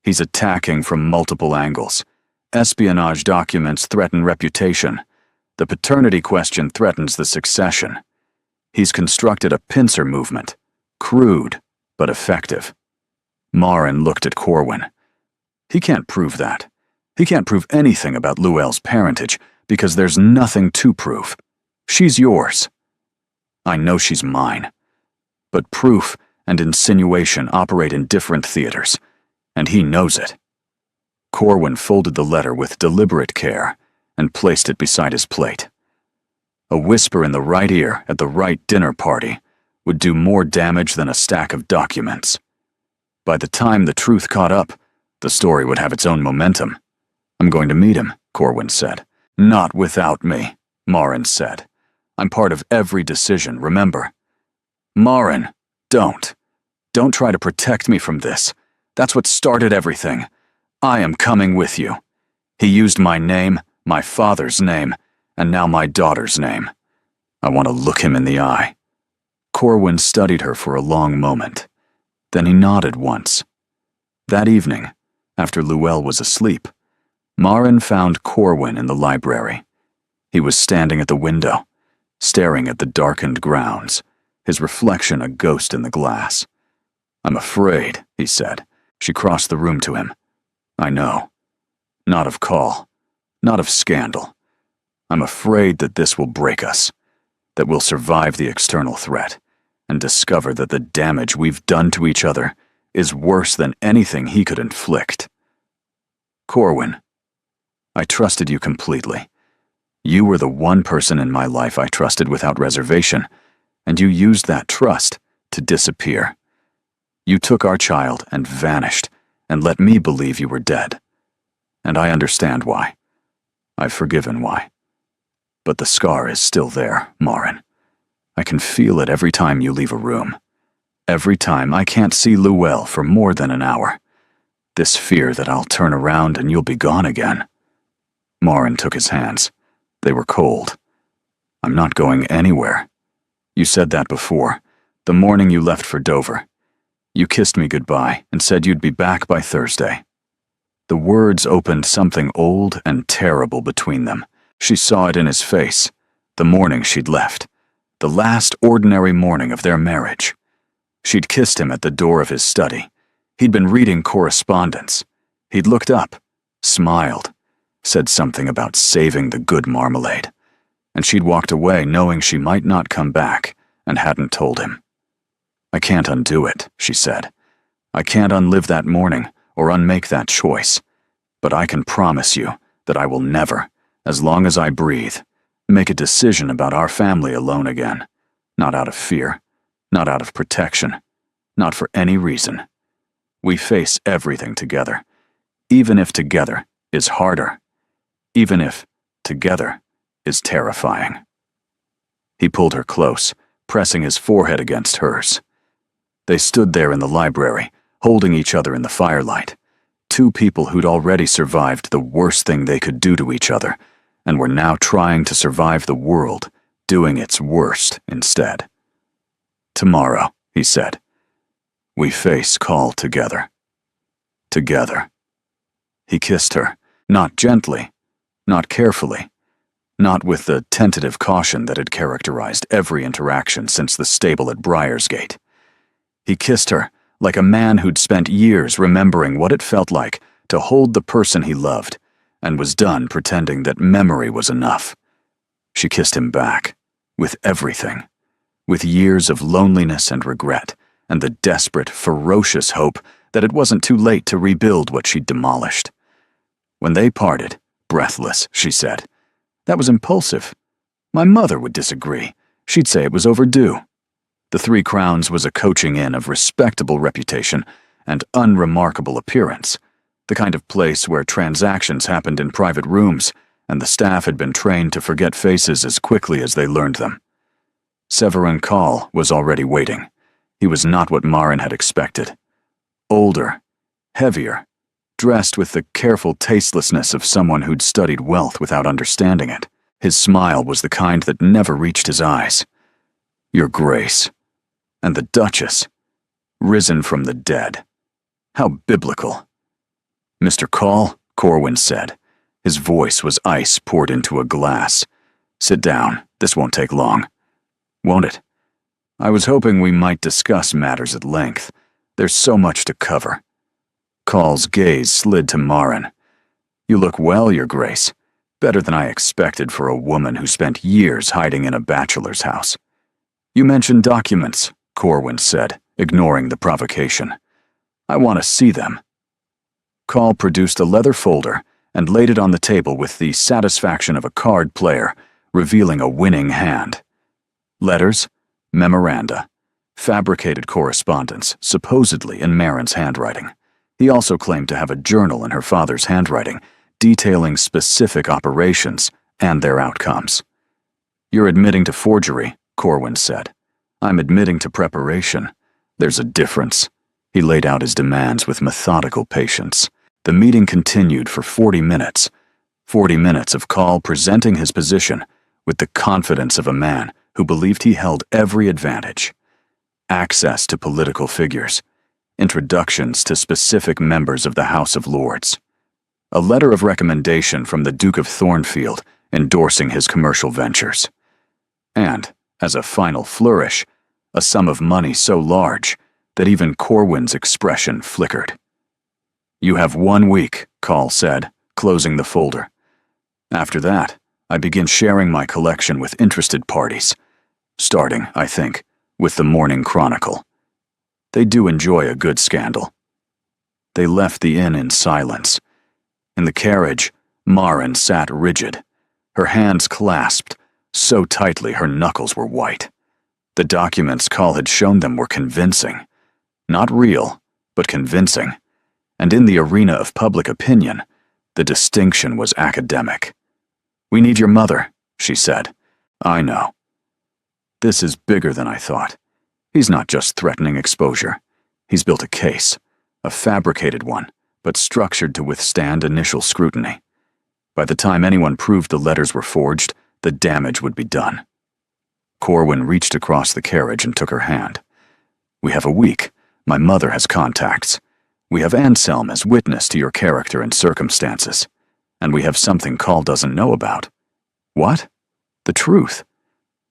S1: He's attacking from multiple angles. Espionage documents threaten reputation. The paternity question threatens the succession. He's constructed a pincer movement, crude but effective. Marin looked at Corwin. He can't prove that. He can't prove anything about Luelle's parentage because there's nothing to prove. She's yours. I know she's mine. But proof and insinuation operate in different theaters, and he knows it. Corwin folded the letter with deliberate care and placed it beside his plate. A whisper in the right ear at the right dinner party would do more damage than a stack of documents. By the time the truth caught up, the story would have its own momentum. I'm going to meet him, Corwin said. Not without me, Marin said. I'm part of every decision, remember? Marin, don't. Don't try to protect me from this. That's what started everything. I am coming with you. He used my name, my father's name, and now my daughter's name. I want to look him in the eye. Corwin studied her for a long moment. Then he nodded once. That evening, after Luelle was asleep, Marin found Corwin in the library. He was standing at the window, staring at the darkened grounds, his reflection a ghost in the glass. I'm afraid, he said. She crossed the room to him. I know. Not of call. Not of scandal. I'm afraid that this will break us, that we'll survive the external threat, and discover that the damage we've done to each other is worse than anything he could inflict. Corwin, I trusted you completely. You were the one person in my life I trusted without reservation, and you used that trust to disappear. You took our child and vanished, and let me believe you were dead. And I understand why. I've forgiven why. But the scar is still there, Marin. I can feel it every time you leave a room. Every time I can't see Luelle for more than an hour. This fear that I'll turn around and you'll be gone again. Marin took his hands. They were cold. I'm not going anywhere. You said that before, the morning you left for Dover. You kissed me goodbye and said you'd be back by Thursday. The words opened something old and terrible between them. She saw it in his face, the morning she'd left, the last ordinary morning of their marriage. She'd kissed him at the door of his study. He'd been reading correspondence. He'd looked up, smiled, said something about saving the good marmalade, and she'd walked away knowing she might not come back and hadn't told him. I can't undo it, she said. I can't unlive that morning or unmake that choice, but I can promise you that I will never, as long as I breathe, make a decision about our family alone again. Not out of fear, not out of protection, not for any reason. We face everything together, even if together is harder, even if together is terrifying. He pulled her close, pressing his forehead against hers. They stood there in the library, holding each other in the firelight. Two people who'd already survived the worst thing they could do to each other, and were now trying to survive the world, doing its worst instead. Tomorrow, he said, we face Call together. Together. He kissed her, not gently, not carefully, not with the tentative caution that had characterized every interaction since the stable at Briersgate. He kissed her like a man who'd spent years remembering what it felt like to hold the person he loved, and was done pretending that memory was enough. She kissed him back, with everything, with years of loneliness and regret, and the desperate, ferocious hope that it wasn't too late to rebuild what she'd demolished. When they parted, breathless, she said, "That was impulsive. My mother would disagree. She'd say it was overdue." The Three Crowns was a coaching inn of respectable reputation and unremarkable appearance, the kind of place where transactions happened in private rooms, and the staff had been trained to forget faces as quickly as they learned them. Severin Call was already waiting. He was not what Marin had expected. Older, heavier, dressed with the careful tastelessness of someone who'd studied wealth without understanding it. His smile was the kind that never reached his eyes. "Your Grace." And the Duchess, risen from the dead. How biblical. "Mr. Call," Corwin said. His voice was ice poured into a glass. "Sit down. This won't take long." "Won't it? I was hoping we might discuss matters at length. There's so much to cover." Call's gaze slid to Marin. "You look well, Your Grace. Better than I expected for a woman who spent years hiding in a bachelor's house." "You mentioned documents," Corwin said, ignoring the provocation. "I want to see them." Call produced a leather folder and laid it on the table with the satisfaction of a card player, revealing a winning hand. Letters, memoranda, fabricated correspondence, supposedly in Marin's handwriting. He also claimed to have a journal in her father's handwriting, detailing specific operations and their outcomes. "You're admitting to forgery," Corwin said. "I'm admitting to preparation. There's a difference." He laid out his demands with methodical patience. The meeting continued for 40 minutes. 40 minutes of Call presenting his position with the confidence of a man who believed he held every advantage. Access to political figures. Introductions to specific members of the House of Lords. A letter of recommendation from the Duke of Thornfield endorsing his commercial ventures. And, as a final flourish, a sum of money so large that even Corwin's expression flickered. "You have 1 week," Call said, closing the folder. "After that, I begin sharing my collection with interested parties, starting, I think, with the Morning Chronicle. They do enjoy a good scandal." They left the inn in silence. In the carriage, Marin sat rigid, her hands clasped so tightly her knuckles were white. The documents Call had shown them were convincing. Not real, but convincing. And in the arena of public opinion, the distinction was academic. "We need your mother," she said. "I know." "This is bigger than I thought. He's not just threatening exposure. He's built a case, a fabricated one, but structured to withstand initial scrutiny. By the time anyone proved the letters were forged, the damage would be done." Corwin reached across the carriage and took her hand. "We have a week. My mother has contacts. We have Anselm as witness to your character and circumstances. And we have something Call doesn't know about." "What?" "The truth.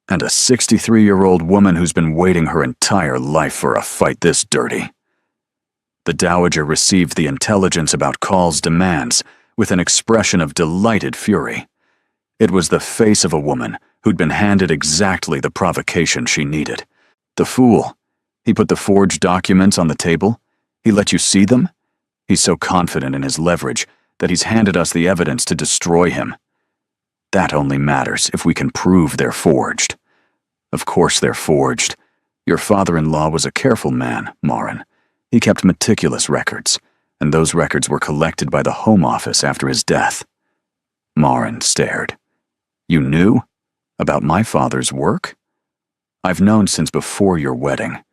S1: And a 63-year-old woman who's been waiting her entire life for a fight this dirty." The Dowager received the intelligence about Call's demands with an expression of delighted fury. It was the face of a woman who'd been handed exactly the provocation she needed. The fool. He put the forged documents on the table. He let you see them. He's so confident in his leverage that he's handed us the evidence to destroy him. That only matters if we can prove they're forged. Of course they're forged. Your father-in-law was a careful man, Marin. He kept meticulous records, and those records were collected by the Home Office after his death. Marin stared. "You knew? About my father's work?" "I've known since before your wedding.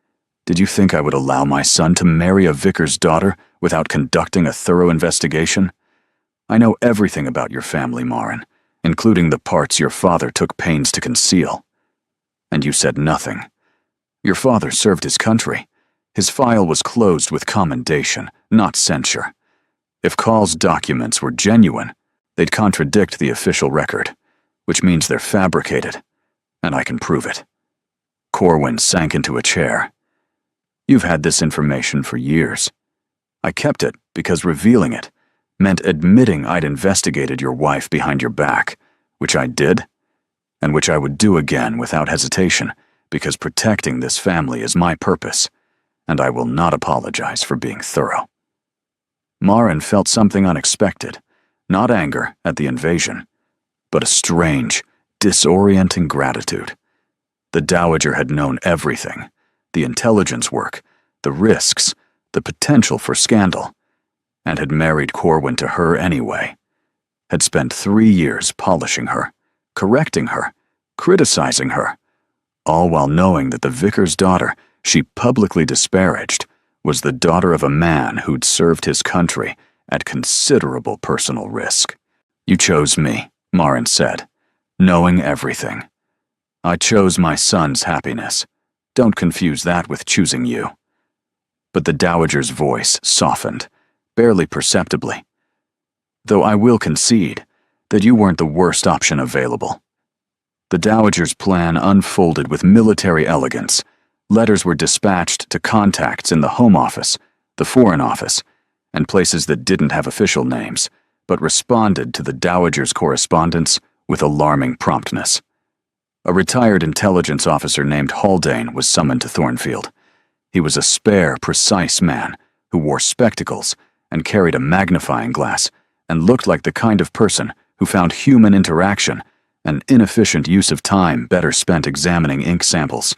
S1: Did you think I would allow my son to marry a vicar's daughter without conducting a thorough investigation? I know everything about your family, Marin, including the parts your father took pains to conceal. And you said nothing. Your father served his country. His file was closed with commendation, not censure. If Call's documents were genuine, they'd contradict the official record, which means they're fabricated, and I can prove it." Corwin sank into a chair. "You've had this information for years. I kept it because revealing it meant admitting I'd investigated your wife behind your back, which I did, and which I would do again without hesitation, because protecting this family is my purpose, and I will not apologize for being thorough." Marin felt something unexpected, not anger at the invasion, but a strange, disorienting gratitude. The Dowager had known everything: the intelligence work, the risks, the potential for scandal, and had married Corwin to her anyway. Had spent 3 years polishing her, correcting her, criticizing her, all while knowing that the vicar's daughter she publicly disparaged was the daughter of a man who'd served his country at considerable personal risk. "You chose me," Marin said, "knowing everything. I chose my son's happiness. Don't confuse that with choosing you." But the Dowager's voice softened, barely perceptibly. "Though I will concede that you weren't the worst option available." The Dowager's plan unfolded with military elegance. Letters were dispatched to contacts in the Home Office, the Foreign Office, and places that didn't have official names, but responded to the Dowager's correspondence with alarming promptness. A retired intelligence officer named Haldane was summoned to Thornfield. He was a spare, precise man who wore spectacles and carried a magnifying glass and looked like the kind of person who found human interaction and inefficient use of time better spent examining ink samples.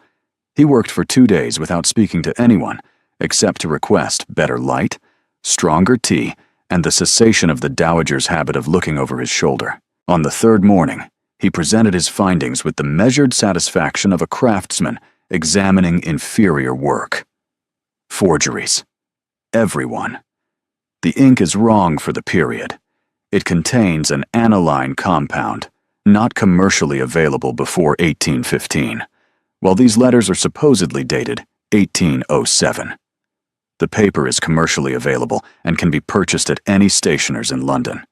S1: He worked for 2 days without speaking to anyone, except to request better light, stronger tea, and the cessation of the Dowager's habit of looking over his shoulder. On the 3rd morning, he presented his findings with the measured satisfaction of a craftsman examining inferior work. Forgeries. Everyone. The ink is wrong for the period. It contains an aniline compound, not commercially available before 1815. While these letters are supposedly dated 1807. The paper is commercially available and can be purchased at any stationer's in London.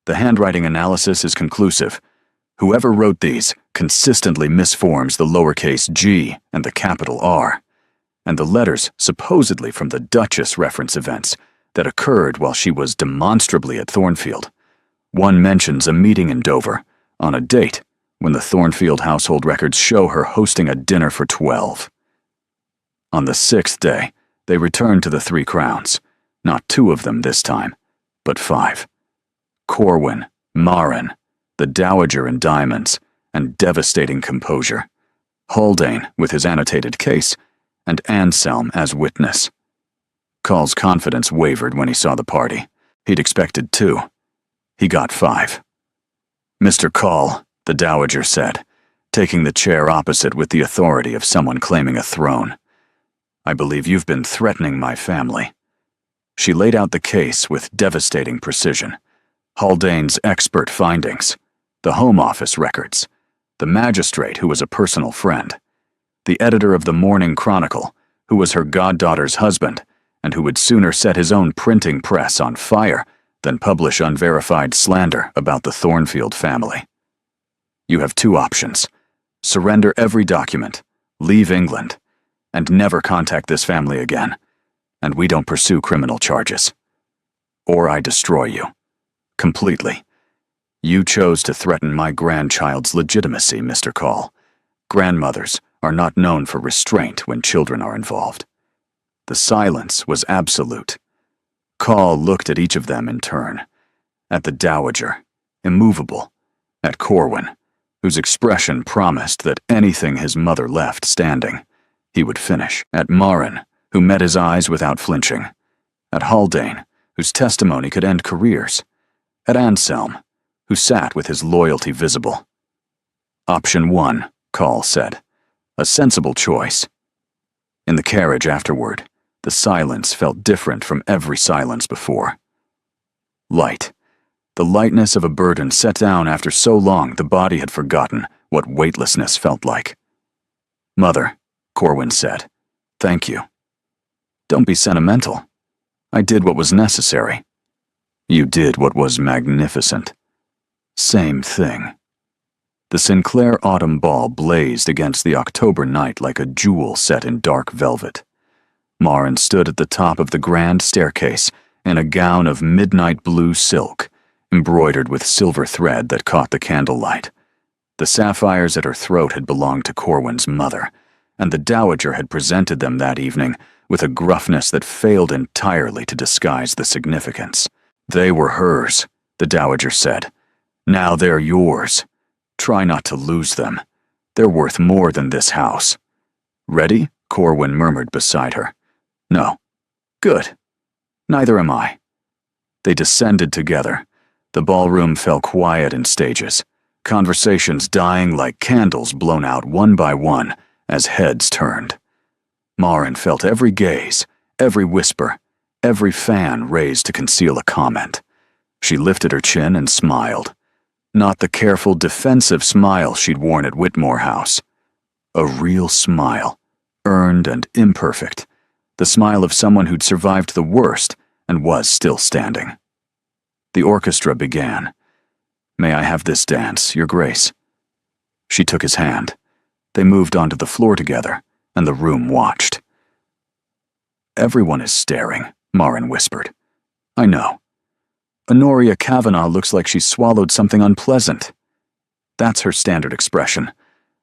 S1: The handwriting analysis is conclusive. Whoever wrote these consistently misforms the lowercase g and the capital R, and the letters supposedly from the Duchess reference events that occurred while she was demonstrably at Thornfield. One mentions a meeting in Dover, on a date, when the Thornfield household records show her hosting a dinner for 12. On the 6th day, they returned to the 3 Crowns, not 2 of them this time, but 5. Corwin, Marin, the Dowager in diamonds, and devastating composure. Haldane with his annotated case, and Anselm as witness. Call's confidence wavered when he saw the party. He'd expected 2. He got 5. "Mr. Call," the Dowager said, taking the chair opposite with the authority of someone claiming a throne, "I believe you've been threatening my family." She laid out the case with devastating precision. Haldane's expert findings, the Home Office records, the magistrate who was a personal friend, the editor of the Morning Chronicle, who was her goddaughter's husband, and who would sooner set his own printing press on fire than publish unverified slander about the Thornfield family. You have two options: surrender every document, leave England, and never contact this family again, and we don't pursue criminal charges. Or I destroy you. Completely. You chose to threaten my grandchild's legitimacy, Mr. Call. Grandmothers are not known for restraint when children are involved. The silence was absolute. Call looked at each of them in turn. At the Dowager, immovable. At Corwin, whose expression promised that anything his mother left standing, he would finish. At Marin, who met his eyes without flinching. At Haldane, whose testimony could end careers. At Anselm, who sat with his loyalty visible. Option 1, Call said. A sensible choice. In the carriage afterward, the silence felt different from every silence before. Light. The lightness of a burden set down after so long the body had forgotten what weightlessness felt like. Mother, Corwin said, thank you. Don't be sentimental. I did what was necessary. You did what was magnificent. Same thing. The Sinclair autumn ball blazed against the October night like a jewel set in dark velvet. Marin stood at the top of the grand staircase in a gown of midnight blue silk, embroidered with silver thread that caught the candlelight. The sapphires at her throat had belonged to Corwin's mother, and the Dowager had presented them that evening with a gruffness that failed entirely to disguise the significance. They were hers, the Dowager said. Now they're yours. Try not to lose them. They're worth more than this house. Ready? Corwin murmured beside her. No. Good. Neither am I. They descended together. The ballroom fell quiet in stages, conversations dying like candles blown out one by one as heads turned. Marin felt every gaze, every whisper, every fan raised to conceal a comment. She lifted her chin and smiled. Not the careful, defensive smile she'd worn at Whitmore House. A real smile, earned and imperfect. The smile of someone who'd survived the worst and was still standing. The orchestra began. May I have this dance, Your Grace? She took his hand. They moved onto the floor together, and the room watched. Everyone is staring, Marin whispered. I know. Honoria Kavanagh looks like she swallowed something unpleasant. That's her standard expression.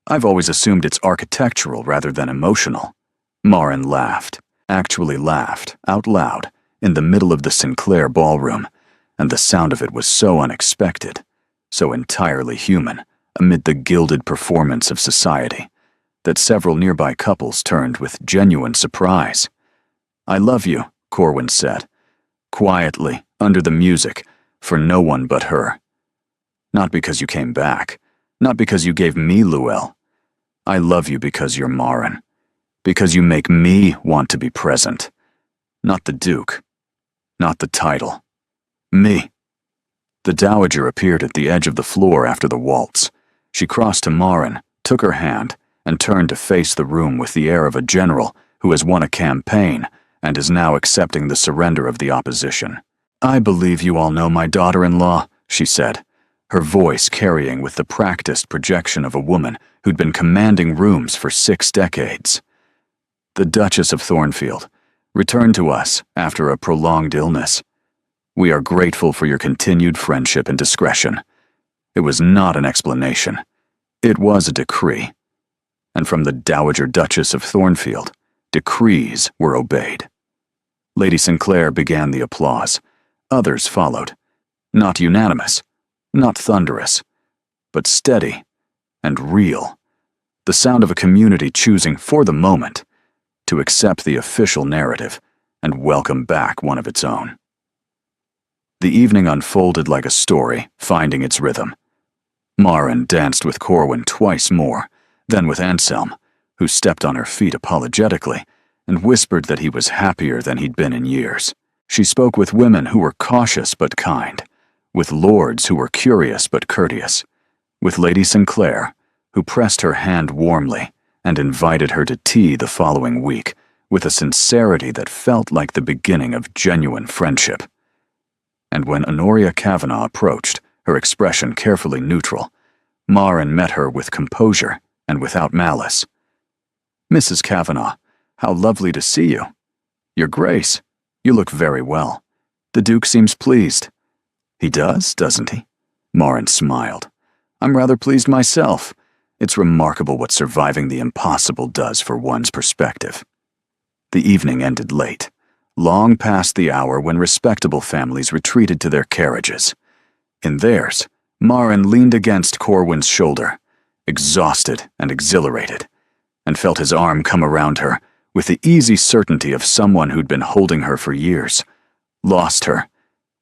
S1: I've always assumed it's architectural rather than emotional. Marin laughed, actually laughed, out loud, in the middle of the Sinclair ballroom, and the sound of it was so unexpected, so entirely human, amid the gilded performance of society, that several nearby couples turned with genuine surprise. I love you, Corwin said, quietly, under the music, for no one but her. Not because you came back, not because you gave me Luelle. I love you because you're Marin, because you make me want to be present. Not the Duke, not the title. Me. The Dowager appeared at the edge of the floor after the waltz. She crossed to Marin, took her hand, and turned to face the room with the air of a general who has won a campaign and is now accepting the surrender of the opposition. I believe you all know my daughter-in-law, she said, her voice carrying with the practiced projection of a woman who'd been commanding rooms for 6 decades. The Duchess of Thornfield returned to us after a prolonged illness. We are grateful for your continued friendship and discretion. It was not an explanation. It was a decree. And from the Dowager Duchess of Thornfield, decrees were obeyed. Lady Sinclair began the applause. Others followed. Not unanimous, not thunderous, but steady and real. The sound of a community choosing, for the moment, to accept the official narrative and welcome back one of its own. The evening unfolded like a story, finding its rhythm. Marin danced with Corwin twice more, then with Anselm, who stepped on her feet apologetically and whispered that he was happier than he'd been in years. She spoke with women who were cautious but kind, with lords who were curious but courteous, with Lady Sinclair, who pressed her hand warmly and invited her to tea the following week with a sincerity that felt like the beginning of genuine friendship. And when Honoria Kavanagh approached, her expression carefully neutral, Marin met her with composure and without malice. "Mrs. Kavanagh, how lovely to see you. Your Grace, you look very well. The Duke seems pleased." "He does, doesn't he?" Marin smiled. "I'm rather pleased myself. It's remarkable what surviving the impossible does for one's perspective." The evening ended late, long past the hour when respectable families retreated to their carriages. In theirs, Marin leaned against Corwin's shoulder, exhausted and exhilarated, and felt his arm come around her with the easy certainty of someone who'd been holding her for years, lost her,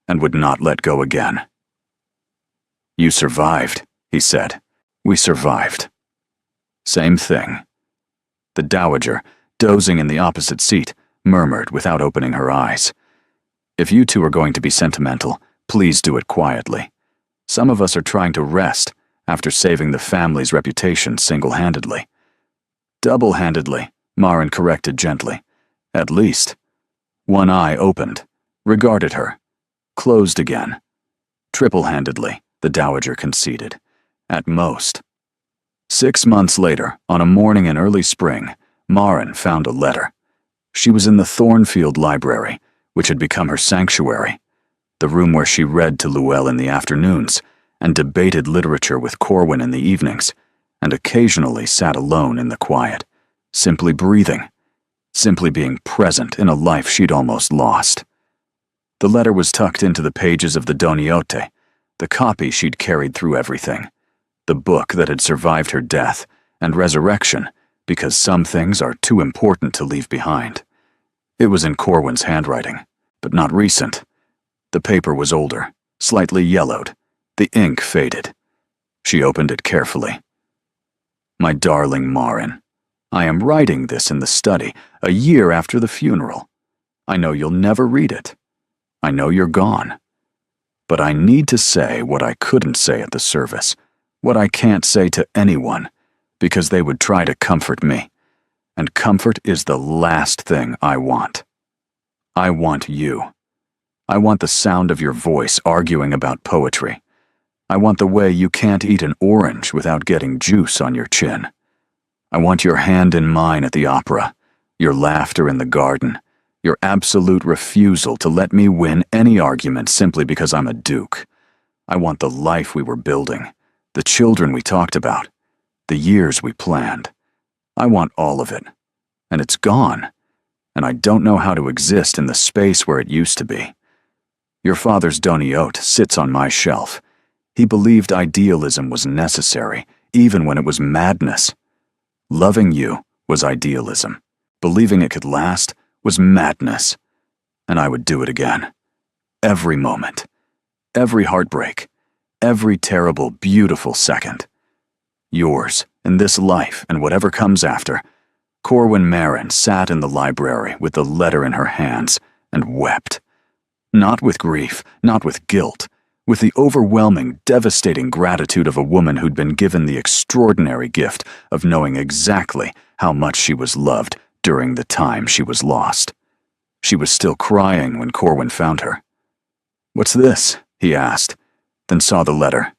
S1: and would not let go again. "You survived," he said. "We survived." "Same thing." The Dowager, dozing in the opposite seat, murmured without opening her eyes. "If you two are going to be sentimental, please do it quietly. Some of us are trying to rest after saving the family's reputation single-handedly." "Double-handedly," Marin corrected gently. "At least." One eye opened, regarded her, closed again. "Triple-handedly," the Dowager conceded. "At most." 6 months later, on a morning in early spring, Marin found a letter. She was in the Thornfield Library, which had become her sanctuary, the room where she read to Luelle in the afternoons and debated literature with Corwin in the evenings, and occasionally sat alone in the quiet, simply breathing, simply being present in a life she'd almost lost. The letter was tucked into the pages of the Doniote, the copy she'd carried through everything, the book that had survived her death and resurrection, because some things are too important to leave behind. It was in Corwin's handwriting, but not recent. The paper was older, slightly yellowed, the ink faded. She opened it carefully. "My darling Marin, I am writing this in the study, a year after the funeral. I know you'll never read it. I know you're gone. But I need to say what I couldn't say at the service, what I can't say to anyone, because they would try to comfort me, and comfort is the last thing I want. I want you. I want the sound of your voice arguing about poetry. I want the way you can't eat an orange without getting juice on your chin. I want your hand in mine at the opera, your laughter in the garden, your absolute refusal to let me win any argument simply because I'm a duke. I want the life we were building, the children we talked about, the years we planned. I want all of it, and it's gone, and I don't know how to exist in the space where it used to be. Your father's Doniote sits on my shelf. He believed idealism was necessary, even when it was madness. Loving you was idealism. Believing it could last was madness. And I would do it again. Every moment. Every heartbreak. Every terrible, beautiful second. Yours, in this life and whatever comes after. Corwin Marin sat in the library with the letter in her hands and wept. Not with grief, not with guilt, with the overwhelming, devastating gratitude of a woman who'd been given the extraordinary gift of knowing exactly how much she was loved during the time she was lost. She was still crying when Corwin found her. "What's this?" he asked, then saw the letter.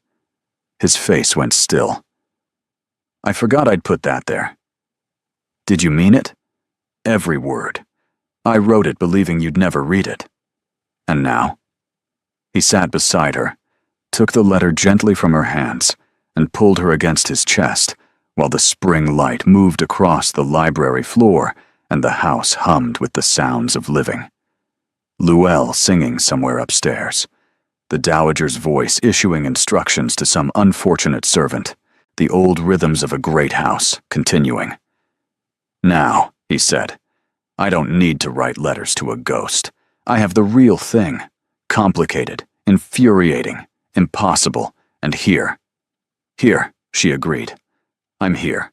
S1: His face went still. "I forgot I'd put that there." "Did you mean it?" "Every word. I wrote it believing you'd never read it." "And now?" He sat beside her, took the letter gently from her hands, and pulled her against his chest, while the spring light moved across the library floor and the house hummed with the sounds of living. Luelle singing somewhere upstairs, the Dowager's voice issuing instructions to some unfortunate servant, the old rhythms of a great house continuing. "Now," he said, "I don't need to write letters to a ghost. I have the real thing, complicated, infuriating, impossible, and here." "Here," she agreed. "I'm here."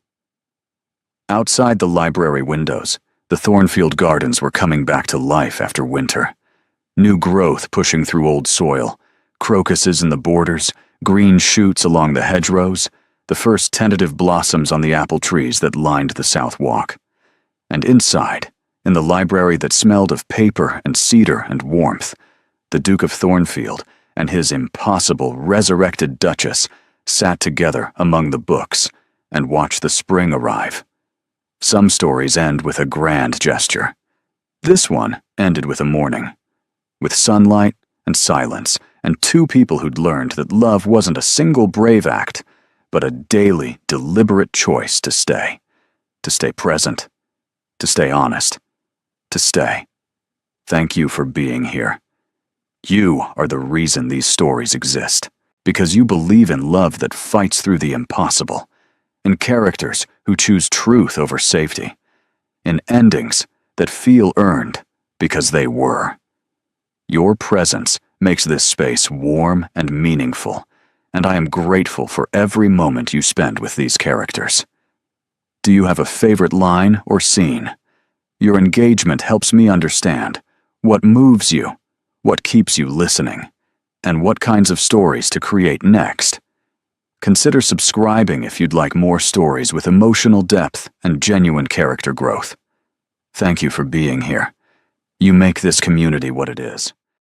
S1: Outside the library windows, the Thornfield gardens were coming back to life after winter. New growth pushing through old soil, crocuses in the borders, green shoots along the hedgerows, the first tentative blossoms on the apple trees that lined the south walk. And inside, in the library that smelled of paper and cedar and warmth, the Duke of Thornfield and his impossible resurrected Duchess sat together among the books and watched the spring arrive. Some stories end with a grand gesture. This one ended with a morning, with sunlight and silence, and two people who'd learned that love wasn't a single brave act, but a daily, deliberate choice to stay present, to stay honest, to stay. Thank you for being here. You are the reason these stories exist, because you believe in love that fights through the impossible, in characters who choose truth over safety, in endings that feel earned because they were. Your presence makes this space warm and meaningful, and I am grateful for every moment you spend with these characters. Do you have a favorite line or scene? Your engagement helps me understand what moves you, what keeps you listening, and what kinds of stories to create next. Consider subscribing if you'd like more stories with emotional depth and genuine character growth. Thank you for being here. You make this community what it is.